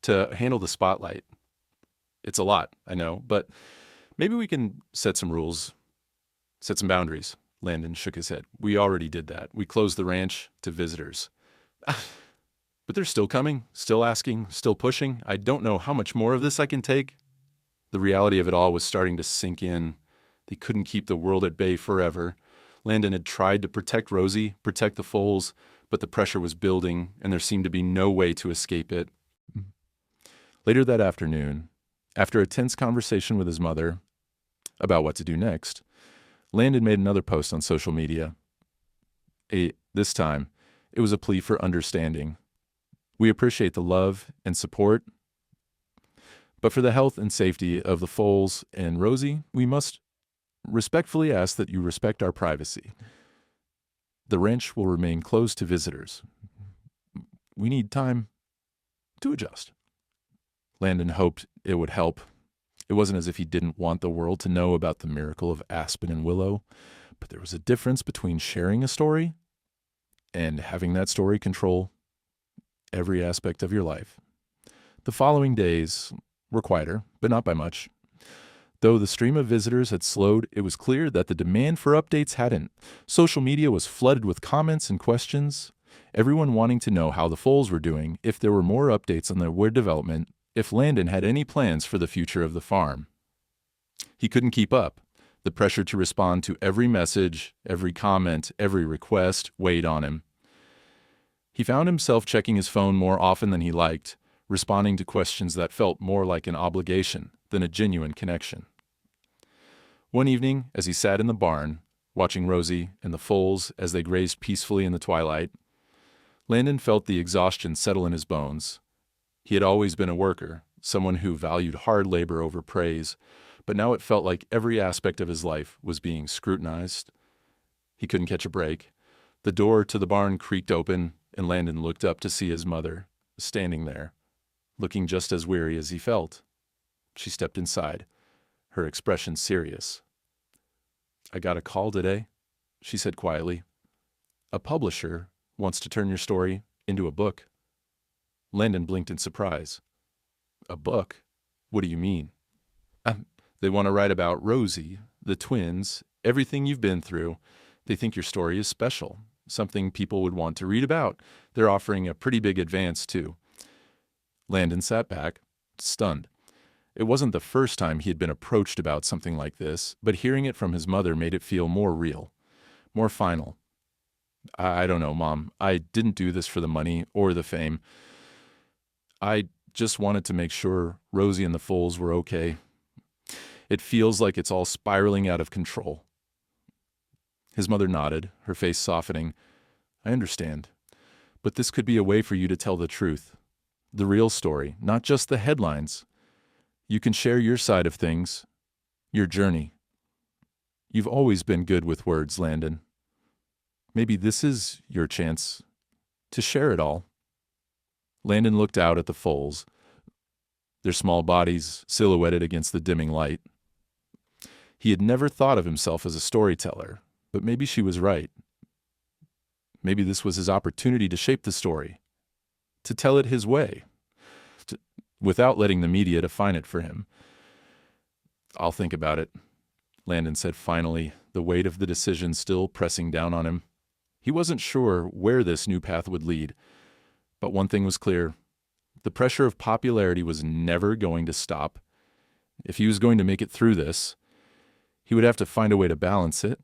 to handle the spotlight. It's a lot, I know, but maybe we can set some rules, set some boundaries." Landon shook his head. "We already did that. We closed the ranch to visitors." "But they're still coming, still asking, still pushing. I don't know how much more of this I can take." The reality of it all was starting to sink in. They couldn't keep the world at bay forever. Landon had tried to protect Rosie, protect the foals, but the pressure was building, and there seemed to be no way to escape it. Later that afternoon, after a tense conversation with his mother about what to do next, Landon made another post on social media. This time, it was a plea for understanding. "We appreciate the love and support, but for the health and safety of the foals and Rosie, we must respectfully ask that you respect our privacy. The ranch will remain closed to visitors. We need time to adjust." Landon hoped it would help. It wasn't as if he didn't want the world to know about the miracle of Aspen and Willow, but there was a difference between sharing a story and having that story control every aspect of your life. The following days were quieter, but not by much. Though the stream of visitors had slowed, it was clear that the demand for updates hadn't. Social media was flooded with comments and questions, everyone wanting to know how the foals were doing, if there were more updates on their weird development, if Landon had any plans for the future of the farm. He couldn't keep up. The pressure to respond to every message, every comment, every request weighed on him. He found himself checking his phone more often than he liked, responding to questions that felt more like an obligation than a genuine connection. One evening, as he sat in the barn, watching Rosie and the foals as they grazed peacefully in the twilight, Landon felt the exhaustion settle in his bones. He had always been a worker, someone who valued hard labor over praise, but now it felt like every aspect of his life was being scrutinized. He couldn't catch a break. The door to the barn creaked open, and Landon looked up to see his mother, standing there, looking just as weary as he felt. She stepped inside, her expression serious. "I got a call today," she said quietly. "A publisher wants to turn your story into a book." Landon blinked in surprise. "A book? What do you mean?" They want to write about Rosie, the twins, everything you've been through. They think your story is special, something people would want to read about. They're offering a pretty big advance, too. Landon sat back, stunned. It wasn't the first time he had been approached about something like this, but hearing it from his mother made it feel more real, more final. I don't know, Mom. I didn't do this for the money or the fame. I just wanted to make sure Rosie and the Foals were okay. It feels like it's all spiraling out of control. His mother nodded, her face softening. I understand. But this could be a way for you to tell the truth. The real story, not just the headlines. You can share your side of things, your journey. You've always been good with words, Landon. Maybe this is your chance to share it all. Landon looked out at the foals, their small bodies silhouetted against the dimming light. He had never thought of himself as a storyteller, but maybe she was right. Maybe this was his opportunity to shape the story, to tell it his way, without letting the media define it for him. I'll think about it, Landon said finally, the weight of the decision still pressing down on him. He wasn't sure where this new path would lead, but one thing was clear. The pressure of popularity was never going to stop. If he was going to make it through this, he would have to find a way to balance it,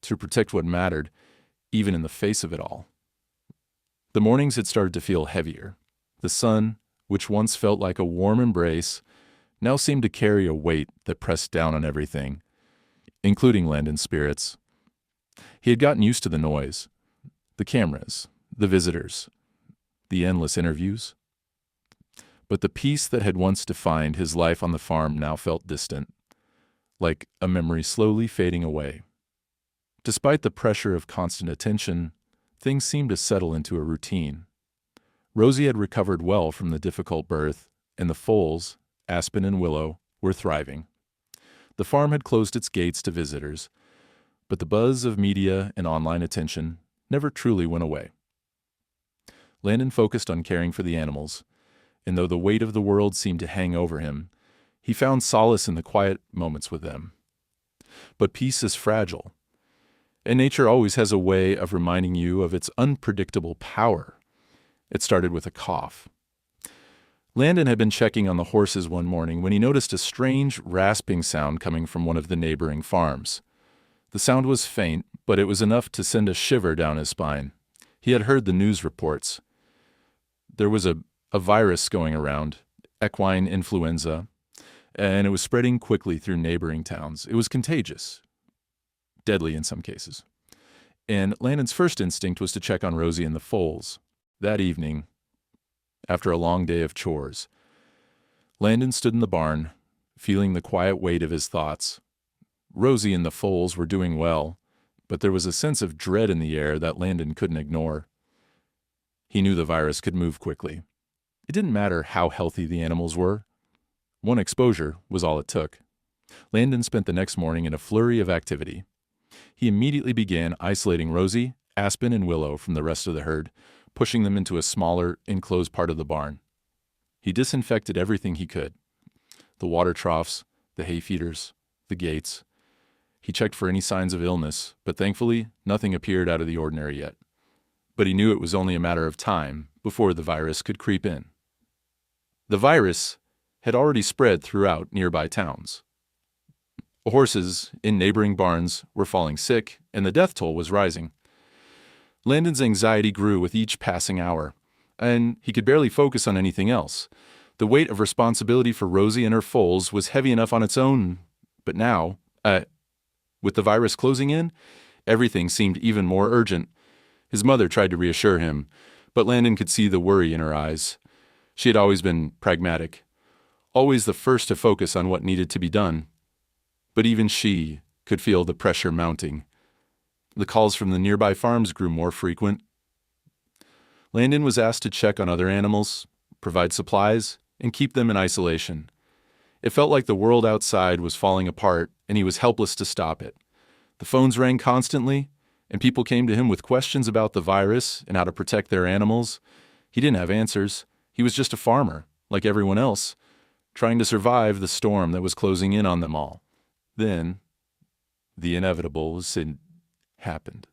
to protect what mattered, even in the face of it all. The mornings had started to feel heavier. The sun, which once felt like a warm embrace, now seemed to carry a weight that pressed down on everything, including Landon's spirits. He had gotten used to the noise, the cameras, the visitors, the endless interviews. But the peace that had once defined his life on the farm now felt distant, like a memory slowly fading away. Despite the pressure of constant attention, things seemed to settle into a routine. Rosie had recovered well from the difficult birth, and the foals, Aspen and Willow, were thriving. The farm had closed its gates to visitors, but the buzz of media and online attention never truly went away. Landon focused on caring for the animals, and though the weight of the world seemed to hang over him, he found solace in the quiet moments with them. But peace is fragile, and nature always has a way of reminding you of its unpredictable power. It started with a cough. Landon had been checking on the horses one morning when he noticed a strange rasping sound coming from one of the neighboring farms. The sound was faint, but it was enough to send a shiver down his spine. He had heard the news reports. There was a virus going around, equine influenza, and it was spreading quickly through neighboring towns. It was contagious, deadly in some cases. And Landon's first instinct was to check on Rosie and the foals. That evening, after a long day of chores, Landon stood in the barn, feeling the quiet weight of his thoughts. Rosie and the foals were doing well, but there was a sense of dread in the air that Landon couldn't ignore. He knew the virus could move quickly. It didn't matter how healthy the animals were. One exposure was all it took. Landon spent the next morning in a flurry of activity. He immediately began isolating Rosie, Aspen, and Willow from the rest of the herd, pushing them into a smaller, enclosed part of the barn. He disinfected everything he could: the water troughs, the hay feeders, the gates. He checked for any signs of illness, but thankfully, nothing appeared out of the ordinary yet. But he knew it was only a matter of time before the virus could creep in. The virus had already spread throughout nearby towns. Horses in neighboring barns were falling sick, and the death toll was rising. Landon's anxiety grew with each passing hour, and he could barely focus on anything else. The weight of responsibility for Rosie and her foals was heavy enough on its own, but now, with the virus closing in, everything seemed even more urgent. His mother tried to reassure him, but Landon could see the worry in her eyes. She had always been pragmatic, always the first to focus on what needed to be done. But even she could feel the pressure mounting. The calls from the nearby farms grew more frequent. Landon was asked to check on other animals, provide supplies, and keep them in isolation. It felt like the world outside was falling apart, and he was helpless to stop it. The phones rang constantly, and people came to him with questions about the virus and how to protect their animals. He didn't have answers. He was just a farmer, like everyone else, trying to survive the storm that was closing in on them all. Then, the inevitable happened.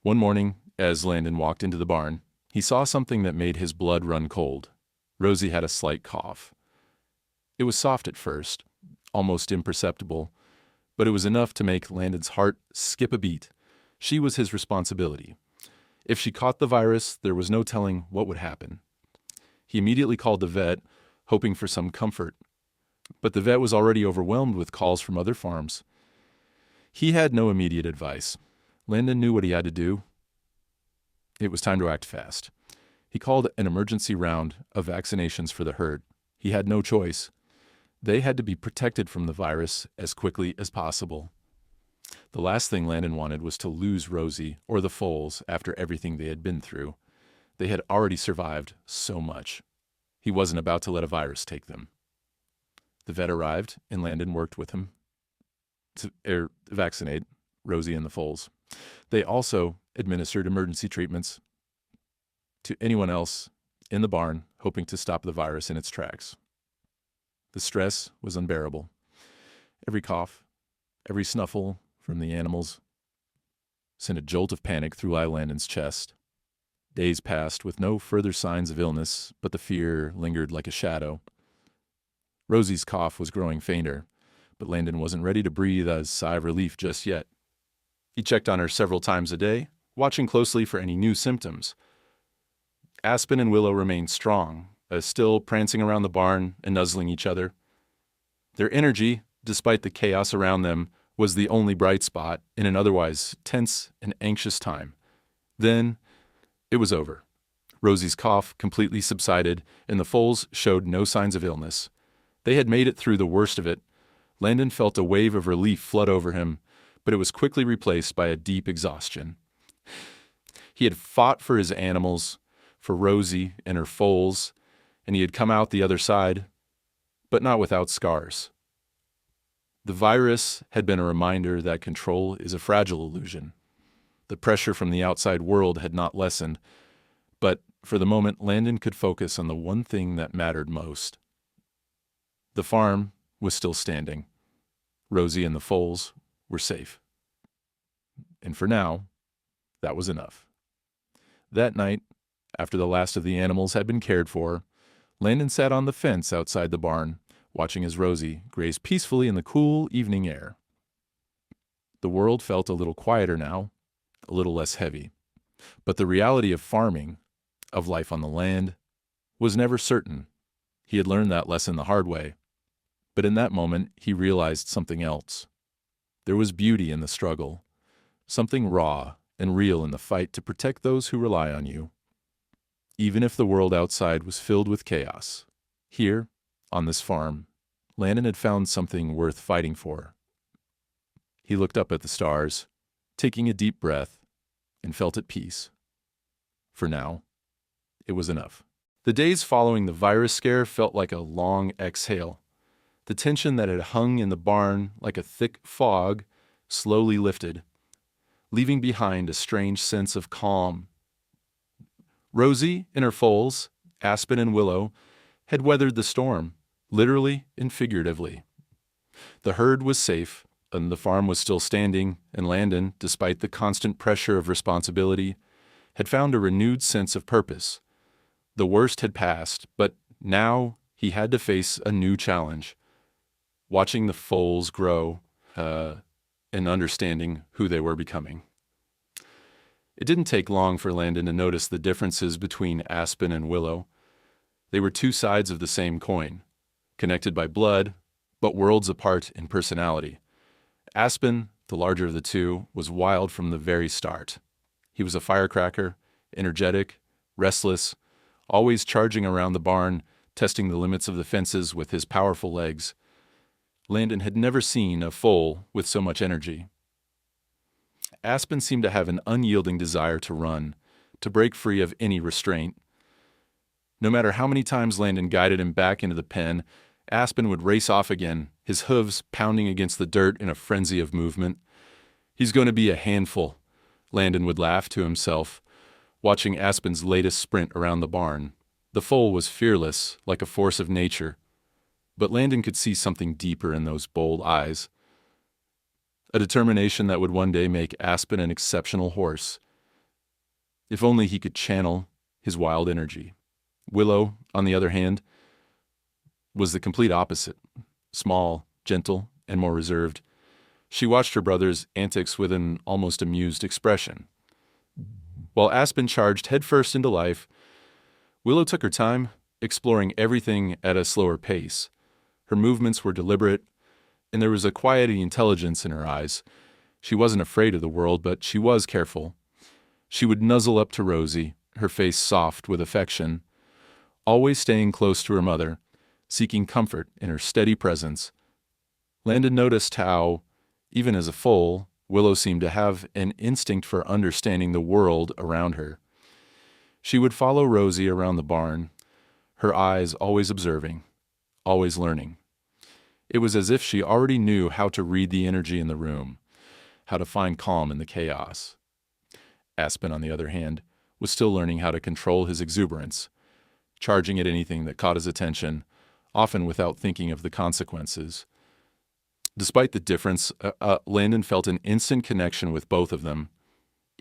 One morning, as Landon walked into the barn, he saw something that made his blood run cold. Rosie had a slight cough. It was soft at first, almost imperceptible, but it was enough to make Landon's heart skip a beat. She was his responsibility. If she caught the virus, there was no telling what would happen. He immediately called the vet, hoping for some comfort. But the vet was already overwhelmed with calls from other farms. He had no immediate advice. Landon knew what he had to do. It was time to act fast. He called an emergency round of vaccinations for the herd. He had no choice. They had to be protected from the virus as quickly as possible. The last thing Landon wanted was to lose Rosie or the foals after everything they had been through. They had already survived so much. He wasn't about to let a virus take them. The vet arrived, and Landon worked with him to vaccinate Rosie and the foals. They also administered emergency treatments to anyone else in the barn, hoping to stop the virus in its tracks. The stress was unbearable. Every cough, every snuffle from the animals sent a jolt of panic through Landon's chest. Days passed with no further signs of illness, but the fear lingered like a shadow. Rosie's cough was growing fainter, but Landon wasn't ready to breathe a sigh of relief just yet. He checked on her several times a day, watching closely for any new symptoms. Aspen and Willow remained strong, still prancing around the barn and nuzzling each other. Their energy, despite the chaos around them, was the only bright spot in an otherwise tense and anxious time. Then, it was over. Rosie's cough completely subsided, and the foals showed no signs of illness. They had made it through the worst of it. Landon felt a wave of relief flood over him, but it was quickly replaced by a deep exhaustion. He had fought for his animals, for Rosie and her foals, and he had come out the other side, but not without scars. The virus had been a reminder that control is a fragile illusion. The pressure from the outside world had not lessened, but for the moment, Landon could focus on the one thing that mattered most. The farm was still standing. Rosie and the foals were safe. And for now, that was enough. That night, after the last of the animals had been cared for, Landon sat on the fence outside the barn, watching as Rosie graze peacefully in the cool evening air. The world felt a little quieter now, a little less heavy. But the reality of farming, of life on the land, was never certain. He had learned that lesson the hard way. But in that moment, he realized something else. There was beauty in the struggle, something raw and real in the fight to protect those who rely on you. Even if the world outside was filled with chaos, here, on this farm, Landon had found something worth fighting for. He looked up at the stars, taking a deep breath, and felt at peace. For now, it was enough. The days following the virus scare felt like a long exhale. The tension that had hung in the barn like a thick fog slowly lifted, leaving behind a strange sense of calm. Rosie and her foals, Aspen and Willow, had weathered the storm, literally and figuratively. The herd was safe, and the farm was still standing, and Landon, despite the constant pressure of responsibility, had found a renewed sense of purpose. The worst had passed, but now he had to face a new challenge. Watching the foals grow, and understanding who they were becoming. It didn't take long for Landon to notice the differences between Aspen and Willow. They were two sides of the same coin, connected by blood, but worlds apart in personality. Aspen, the larger of the two, was wild from the very start. He was a firecracker, energetic, restless, always charging around the barn, testing the limits of the fences with his powerful legs. Landon had never seen a foal with so much energy. Aspen seemed to have an unyielding desire to run, to break free of any restraint. No matter how many times Landon guided him back into the pen, Aspen would race off again, his hooves pounding against the dirt in a frenzy of movement. "He's going to be a handful," Landon would laugh to himself, watching Aspen's latest sprint around the barn. The foal was fearless, like a force of nature. But Landon could see something deeper in those bold eyes, a determination that would one day make Aspen an exceptional horse, if only he could channel his wild energy. Willow, on the other hand, was the complete opposite. Small, gentle, and more reserved. She watched her brother's antics with an almost amused expression. While Aspen charged headfirst into life, Willow took her time, exploring everything at a slower pace. Her movements were deliberate, and there was a quiet intelligence in her eyes. She wasn't afraid of the world, but she was careful. She would nuzzle up to Rosie, her face soft with affection, always staying close to her mother, seeking comfort in her steady presence. Landon noticed how, even as a foal, Willow seemed to have an instinct for understanding the world around her. She would follow Rosie around the barn, her eyes always observing, always learning. It was as if she already knew how to read the energy in the room, how to find calm in the chaos. Aspen, on the other hand, was still learning how to control his exuberance, charging at anything that caught his attention, often without thinking of the consequences. Despite the difference, Landon felt an instant connection with both of them.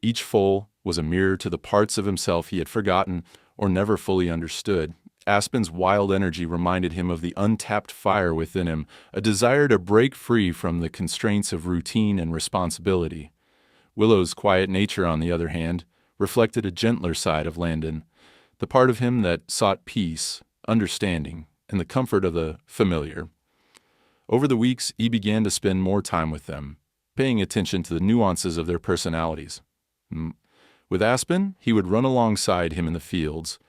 Each foal was a mirror to the parts of himself he had forgotten or never fully understood. Aspen's wild energy reminded him of the untapped fire within him, a desire to break free from the constraints of routine and responsibility. Willow's quiet nature, on the other hand, reflected a gentler side of Landon, the part of him that sought peace, understanding, and the comfort of the familiar. Over the weeks, he began to spend more time with them, paying attention to the nuances of their personalities. With Aspen, he would run alongside him in the fields,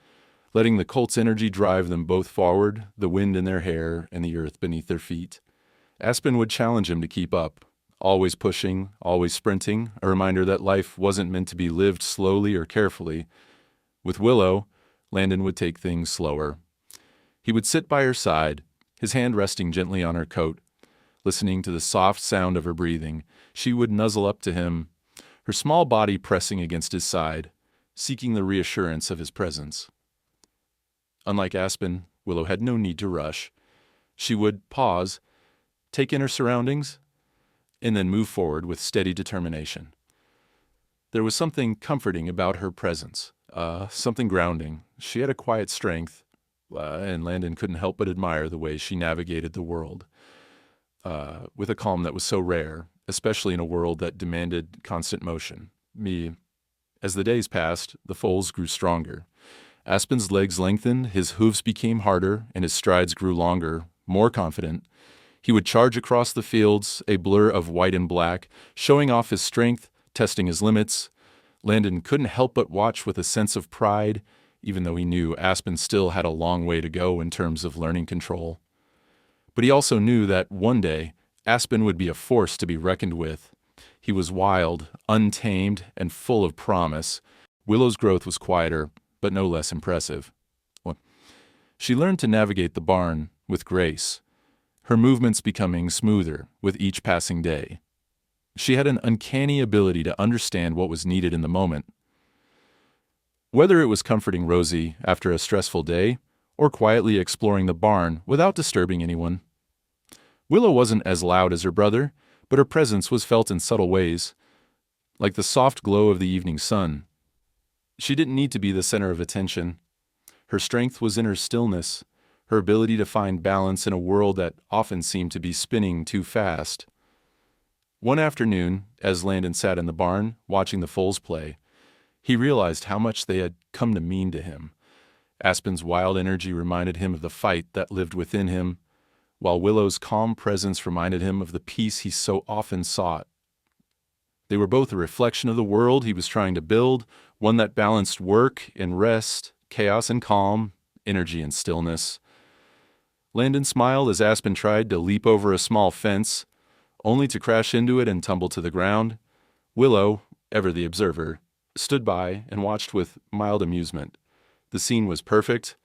letting the colt's energy drive them both forward, the wind in their hair and the earth beneath their feet. Aspen would challenge him to keep up, always pushing, always sprinting, a reminder that life wasn't meant to be lived slowly or carefully. With Willow, Landon would take things slower. He would sit by her side, his hand resting gently on her coat. Listening to the soft sound of her breathing, she would nuzzle up to him, her small body pressing against his side, seeking the reassurance of his presence. Unlike Aspen, Willow had no need to rush. She would pause, take in her surroundings, and then move forward with steady determination. There was something comforting about her presence, something grounding. She had a quiet strength, and Landon couldn't help but admire the way she navigated the world, with a calm that was so rare, especially in a world that demanded constant motion. As the days passed, the foals grew stronger. Aspen's legs lengthened, his hooves became harder, and his strides grew longer, more confident. He would charge across the fields, a blur of white and black, showing off his strength, testing his limits. Landon couldn't help but watch with a sense of pride, even though he knew Aspen still had a long way to go in terms of learning control. But he also knew that one day, Aspen would be a force to be reckoned with. He was wild, untamed, and full of promise. Willow's growth was quieter, but no less impressive. She learned to navigate the barn with grace, her movements becoming smoother with each passing day. She had an uncanny ability to understand what was needed in the moment. Whether it was comforting Rosie after a stressful day, or quietly exploring the barn without disturbing anyone. Willow wasn't as loud as her brother, but her presence was felt in subtle ways, like the soft glow of the evening sun. She didn't need to be the center of attention. Her strength was in her stillness, her ability to find balance in a world that often seemed to be spinning too fast. One afternoon, as Landon sat in the barn watching the foals play, he realized how much they had come to mean to him. Aspen's wild energy reminded him of the fight that lived within him, while Willow's calm presence reminded him of the peace he so often sought. They were both a reflection of the world he was trying to build, one that balanced work and rest, chaos and calm, energy and stillness. Landon smiled as Aspen tried to leap over a small fence, only to crash into it and tumble to the ground. Willow, ever the observer, stood by and watched with mild amusement. The scene was perfect,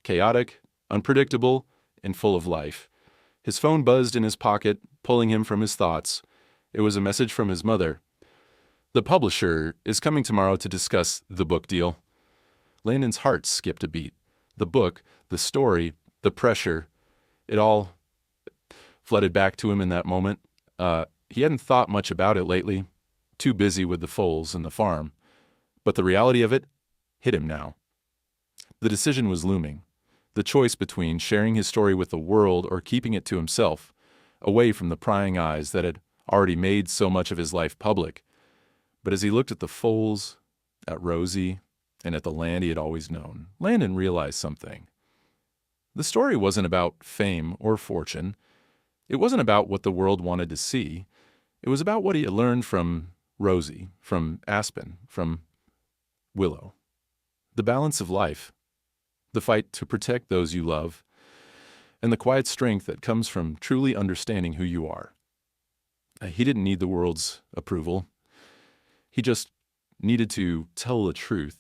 chaotic, unpredictable, and full of life. His phone buzzed in his pocket, pulling him from his thoughts. It was a message from his mother. "The publisher is coming tomorrow to discuss the book deal." Landon's heart skipped a beat. The book, the story, the pressure. It all flooded back to him in that moment. He hadn't thought much about it lately, too busy with the foals and the farm. But the reality of it hit him now. The decision was looming. The choice between sharing his story with the world or keeping it to himself, away from the prying eyes that had already made so much of his life public. But as he looked at the foals, at Rosie, and at the land he had always known, Landon realized something. The story wasn't about fame or fortune. It wasn't about what the world wanted to see. It was about what he had learned from Rosie, from Aspen, from Willow. The balance of life, the fight to protect those you love, and the quiet strength that comes from truly understanding who you are. He didn't need the world's approval. He just needed to tell the truth.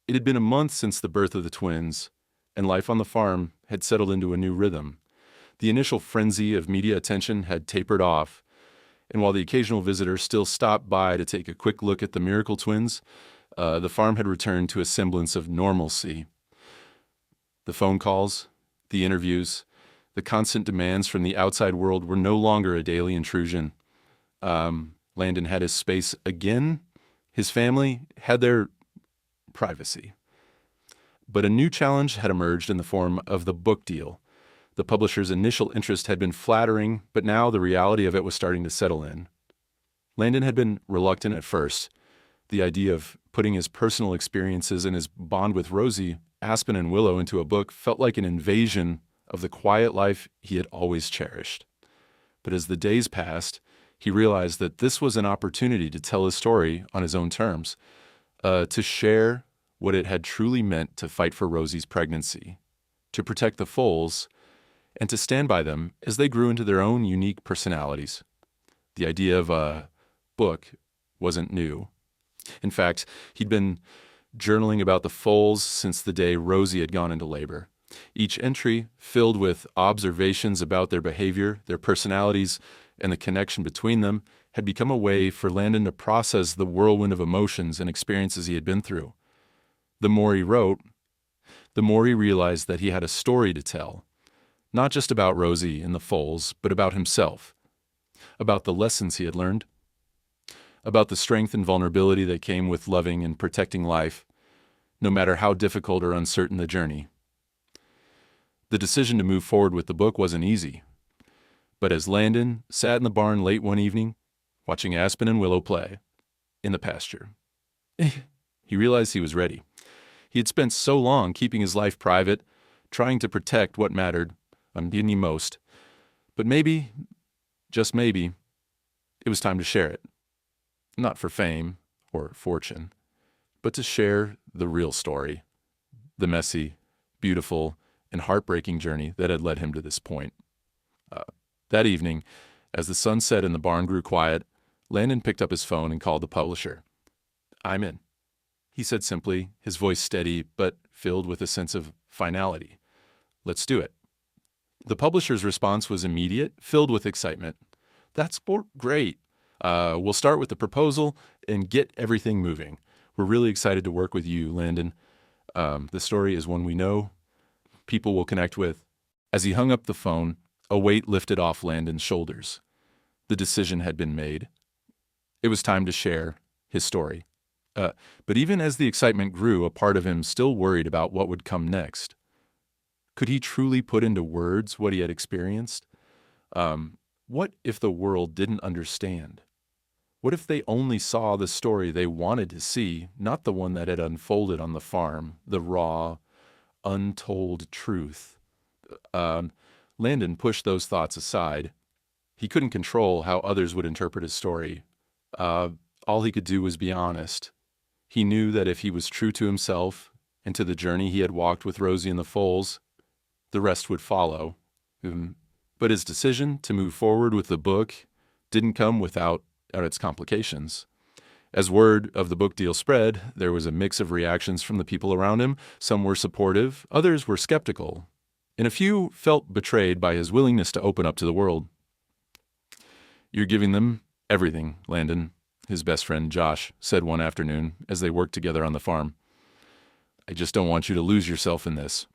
It had been a month since the birth of the twins, and life on the farm had settled into a new rhythm. The initial frenzy of media attention had tapered off, and while the occasional visitor still stopped by to take a quick look at the miracle twins, the farm had returned to a semblance of normalcy. The phone calls, the interviews, the constant demands from the outside world were no longer a daily intrusion. Landon had his space again. His family had their privacy. But a new challenge had emerged in the form of the book deal. The publisher's initial interest had been flattering, but now the reality of it was starting to settle in. Landon had been reluctant at first. The idea of putting his personal experiences and his bond with Rosie, Aspen, and Willow into a book felt like an invasion of the quiet life he had always cherished. But as the days passed, he realized that this was an opportunity to tell his story on his own terms, to share what it had truly meant to fight for Rosie's pregnancy, to protect the foals, and to stand by them as they grew into their own unique personalities. The idea of a book wasn't new. In fact, he'd been journaling about the foals since the day Rosie had gone into labor. Each entry filled with observations about their behavior, their personalities, and the connection between them had become a way for Landon to process the whirlwind of emotions and experiences he had been through. The more he wrote, the more he realized that he had a story to tell, not just about Rosie and the foals, but about himself, about the lessons he had learned, about the strength and vulnerability that came with loving and protecting life, no matter how difficult or uncertain the journey. The decision to move forward with the book wasn't easy, but as Landon sat in the barn late one evening, watching Aspen and Willow play in the pasture, he realized he was ready. He had spent so long keeping his life private, trying to protect what mattered most, but maybe, just maybe, it was time to share it. Not for fame or fortune, but to share the real story, the messy, beautiful, and heartbreaking journey that had led him to this point. That evening, as the sun set and the barn grew quiet, Landon picked up his phone and called the publisher. "I'm in," he said simply, his voice steady but filled with a sense of finality. "Let's do it." The publisher's response was immediate, filled with excitement. "That's great. We'll start with the proposal and get everything moving. We're really excited to work with you, Landon. The story is one we know people will connect with." As he hung up the phone, a weight lifted off Landon's shoulders. The decision had been made. It was time to share his story. But even as the excitement grew, a part of him still worried about what would come next. Could he truly put into words what he had experienced? What if the world didn't understand? What if they only saw the story they wanted to see, not the one that had unfolded on the farm, the raw, untold truth? Landon pushed those thoughts aside. He couldn't control how others would interpret his story. All he could do was be honest. He knew that if he was true to himself and to the journey he had walked with Rosie and the foals, the rest would follow. But his decision to move forward with the book didn't come without its complications. As word of the book deal spread, there was a mix of reactions from the people around him. Some were supportive, others were skeptical, and a few felt betrayed by his willingness to open up to the world. "You're giving them everything, Landon," his best friend Josh said one afternoon as they worked together on the farm. "I just don't want you to lose yourself in this.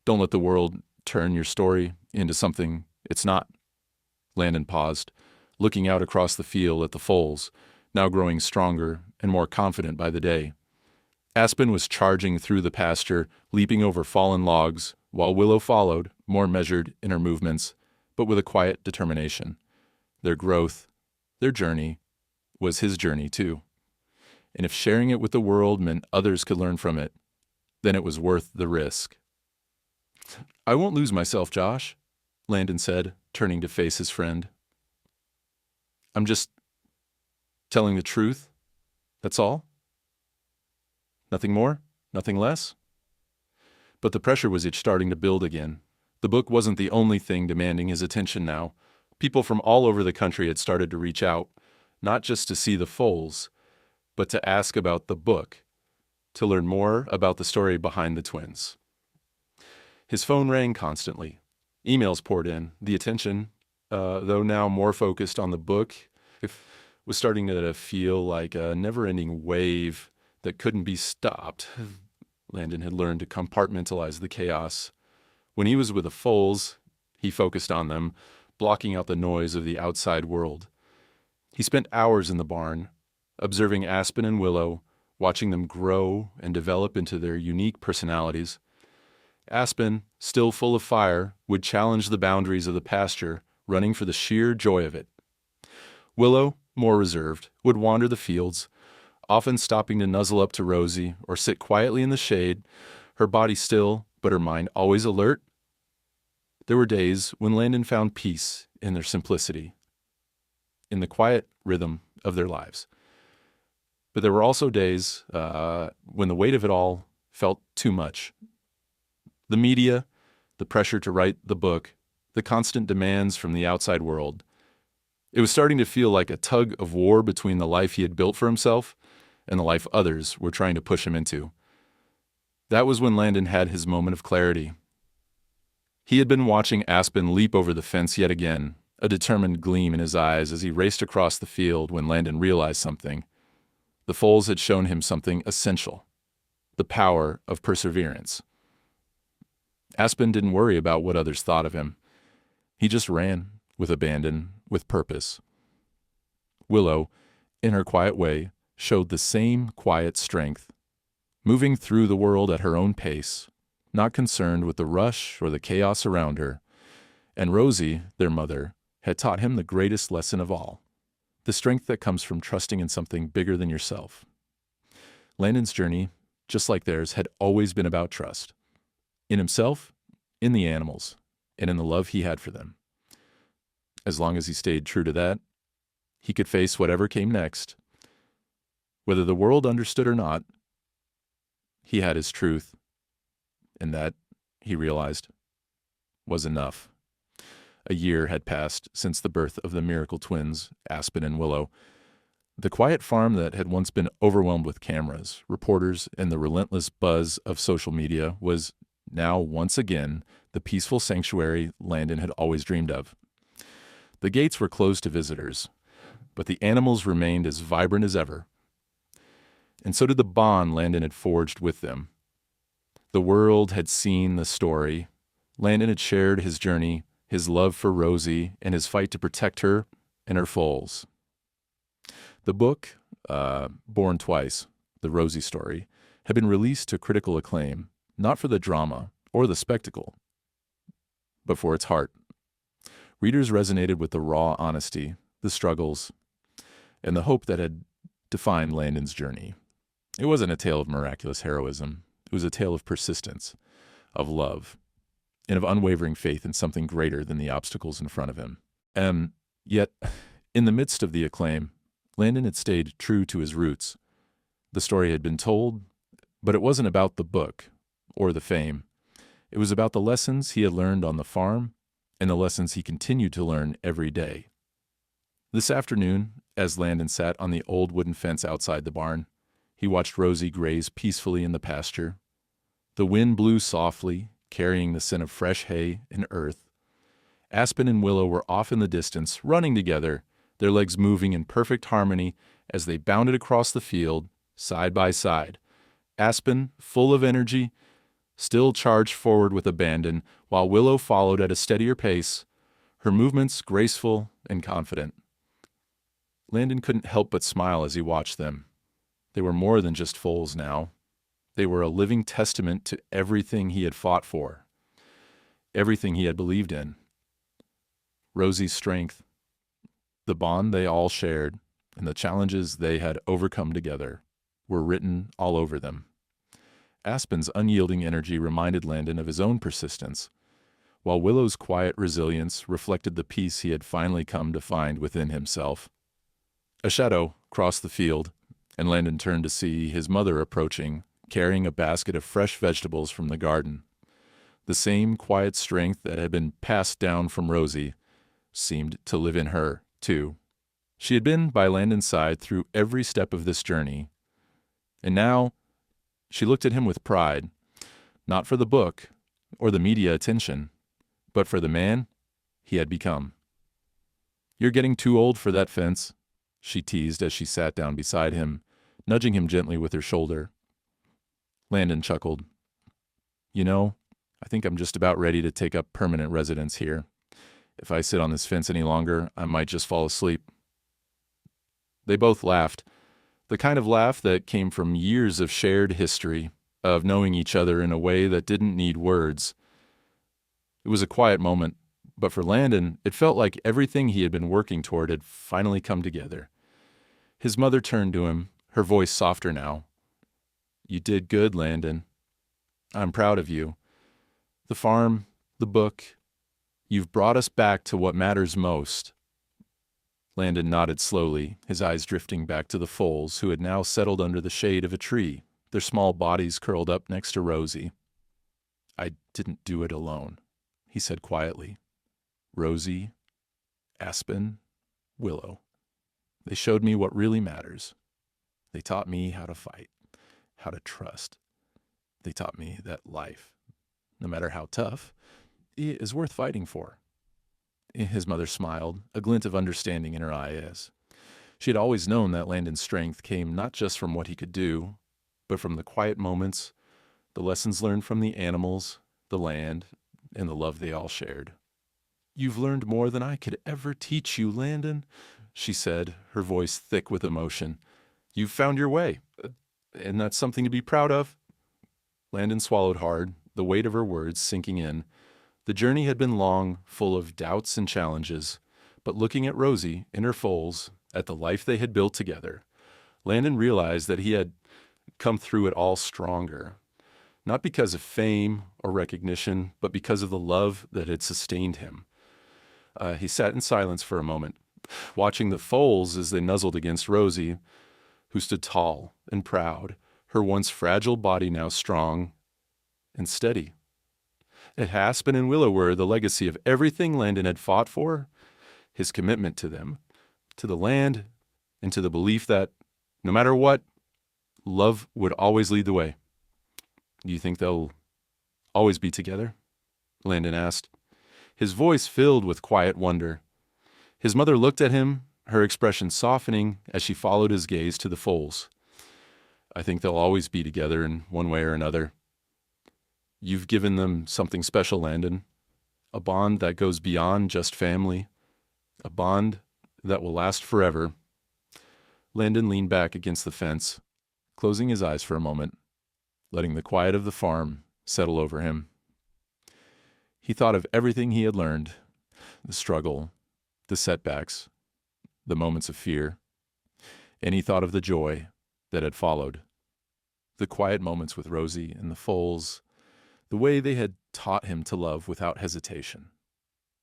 Don't let the world turn your story into something it's not. Landon paused, looking out across the field at the foals, now growing stronger and more confident by the day. Aspen was charging through the pasture, leaping over fallen logs, while Willow followed, more measured in her movements, but with a quiet determination. Their growth, their journey, was his journey too. And if sharing it with the world meant others could learn from it, then it was worth the risk. "I won't lose myself, Josh," Landon said, turning to face his friend. "I'm just telling the truth, that's all? Nothing more? Nothing less?" But the pressure was starting to build again. The book wasn't the only thing demanding his attention now. People from all over the country had started to reach out, not just to see the foals, but to ask about the book, to learn more about the story behind the twins. His phone rang constantly. Emails poured in. The attention, though now more focused on the book, was starting to feel like a never-ending wave that couldn't be stopped. Landon had learned to compartmentalize the chaos. When he was with the foals, he focused on them, blocking out the noise of the outside world. He spent hours in the barn, observing Aspen and Willow, watching them grow and develop into their unique personalities. Aspen, still full of fire, would challenge the boundaries of the pasture, running for the sheer joy of it. Willow, more reserved, would wander the fields, often stopping to nuzzle up to Rosie or sit quietly in the shade, her body still, but her mind always alert. There were days when Landon found peace in their simplicity, in the quiet rhythm of their lives. But there were also days when the weight of it all felt too much. The media, the pressure to write the book, the constant demands from the outside world. It was starting to feel like a tug of war between the life he had built for himself and the life others were trying to push him into. That was when Landon had his moment of clarity. He had been watching Aspen leap over the fence yet again, a determined gleam in his eyes as he raced across the field when Landon realized something. The foals had shown him something essential, the power of perseverance. Aspen didn't worry about what others thought of him. He just ran, with abandon, with purpose. Willow, in her quiet way, showed the same quiet strength, moving through the world at her own pace, not concerned with the rush or the chaos around her. And Rosie, their mother, had taught him the greatest lesson of all, the strength that comes from trusting in something bigger than yourself. Landon's journey, just like theirs, had always been about trust. In himself, in the animals, and in the love he had for them. As long as he stayed true to that, he could face whatever came next. Whether the world understood or not, he had his truth, and that, he realized, was enough. A year had passed since the birth of the miracle twins, Aspen and Willow. The quiet farm that had once been overwhelmed with cameras, reporters, and the relentless buzz of social media was now once again the peaceful sanctuary Landon had always dreamed of. The gates were closed to visitors, but the animals remained as vibrant as ever. And so did the bond Landon had forged with them. The world had seen the story. Landon had shared his journey, his love for Rosie, and his fight to protect her and her foals. The book, Born Twice, the Rosie story, had been released to critical acclaim, not for the drama or the spectacle, but for its heart. Readers resonated with the raw honesty, the struggles, and the hope that had defined Landon's journey. It wasn't a tale of miraculous heroism. It was a tale of persistence, of love, and of unwavering faith in something greater than the obstacles in front of him. And yet, in the midst of the acclaim, Landon had stayed true to his roots. The story had been told, but it wasn't about the book or the fame. It was about the lessons he had learned on the farm and the lessons he continued to learn every day. This afternoon, as Landon sat on the old wooden fence outside the barn, he watched Rosie graze peacefully in the pasture. The wind blew softly, carrying the scent of fresh hay and earth. Aspen and Willow were off in the distance, running together, their legs moving in perfect harmony as they bounded across the field, side by side. Aspen, full of energy, still charged forward with abandon, while Willow followed at a steadier pace, her movements graceful and confident. Landon couldn't help but smile as he watched them. They were more than just foals now. They were a living testament to everything he had fought for, everything he had believed in. Rosie's strength, the bond they all shared, and the challenges they had overcome together were written all over them. Aspen's unyielding energy reminded Landon of his own persistence, while Willow's quiet resilience reflected the peace he had finally come to find within himself. A shadow crossed the field, and Landon turned to see his mother approaching, carrying a basket of fresh vegetables from the garden. The same quiet strength that had been passed down from Rosie seemed to live in her, too. She had been by Landon's side through every step of this journey, and now she looked at him with pride, not for the book or the media attention, but for the man he had become. "You're getting too old for that fence," she teased as she sat down beside him, nudging him gently with her shoulder. Landon chuckled. "You know, I think I'm just about ready to take up permanent residence here. If I sit on this fence any longer, I might just fall asleep." They both laughed, the kind of laugh that came from years of shared history, of knowing each other in a way that didn't need words. It was a quiet moment, but for Landon, it felt like everything he had been working toward had finally come together. His mother turned to him, her voice softer now. "You did good, Landon. I'm proud of you. The farm, the book, you've brought us back to what matters most." Landon nodded slowly, his eyes drifting back to the foals who had now settled under the shade of a tree, their small bodies curled up next to Rosie. "I didn't do it alone," he said quietly. "Rosie, Aspen, Willow. They showed me what really matters. They taught me how to fight, how to trust. They taught me that life, no matter how tough, is worth fighting for." His mother smiled, a glint of understanding in her eyes. She had always known that Landon's strength came not just from what he could do, but from the quiet moments, the lessons learned from the animals, the land, and the love they all shared. "You've learned more than I could ever teach you, Landon," she said, her voice thick with emotion. "You've found your way, and that's something to be proud of." Landon swallowed hard, the weight of her words sinking in. The journey had been long, full of doubts and challenges, but looking at Rosie and her foals, at the life they had built together, Landon realized that he had come through it all stronger, not because of fame or recognition, but because of the love that had sustained him. He sat in silence for a moment, watching the foals as they nuzzled against Rosie, who stood tall and proud, her once fragile body now strong and steady. Aspen and Willow were the legacy of everything Landon had fought for, his commitment to them, to the land, and to the belief that, no matter what, love would always lead the way. "Do you think they'll always be together?" Landon asked, his voice filled with quiet wonder. His mother looked at him, her expression softening as she followed his gaze to the foals. "I think they'll always be together in one way or another. You've given them something special, Landon. A bond that goes beyond just family. A bond that will last forever." Landon leaned back against the fence, closing his eyes for a moment, letting the quiet of the farm settle over him. He thought of everything he had learned, the struggle, the setbacks, the moments of fear, and he thought of the joy that had followed. The quiet moments with Rosie and the foals, the way they had taught him to love without hesitation,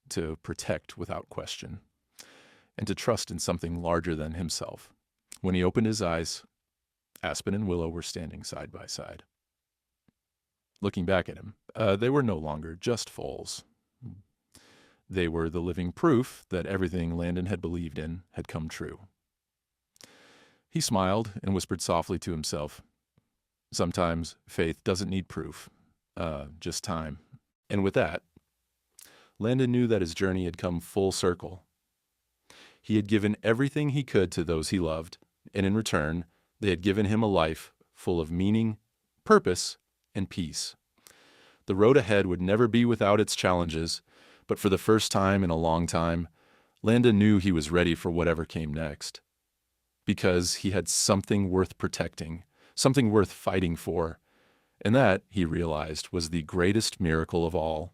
to protect without question, and to trust in something larger than himself. When he opened his eyes, Aspen and Willow were standing side by side. Looking back at him, they were no longer just foals. They were the living proof that everything Landon had believed in had come true. He smiled and whispered softly to himself, "Sometimes faith doesn't need proof. Just time." And with that, Landon knew that his journey had come full circle. He had given everything he could to those he loved, and in return, they had given him a life full of meaning, purpose, and peace. The road ahead would never be without its challenges, but for the first time in a long time, Landon knew he was ready for whatever came next. Because he had something worth protecting, something worth fighting for, and that, he realized, was the greatest miracle of all.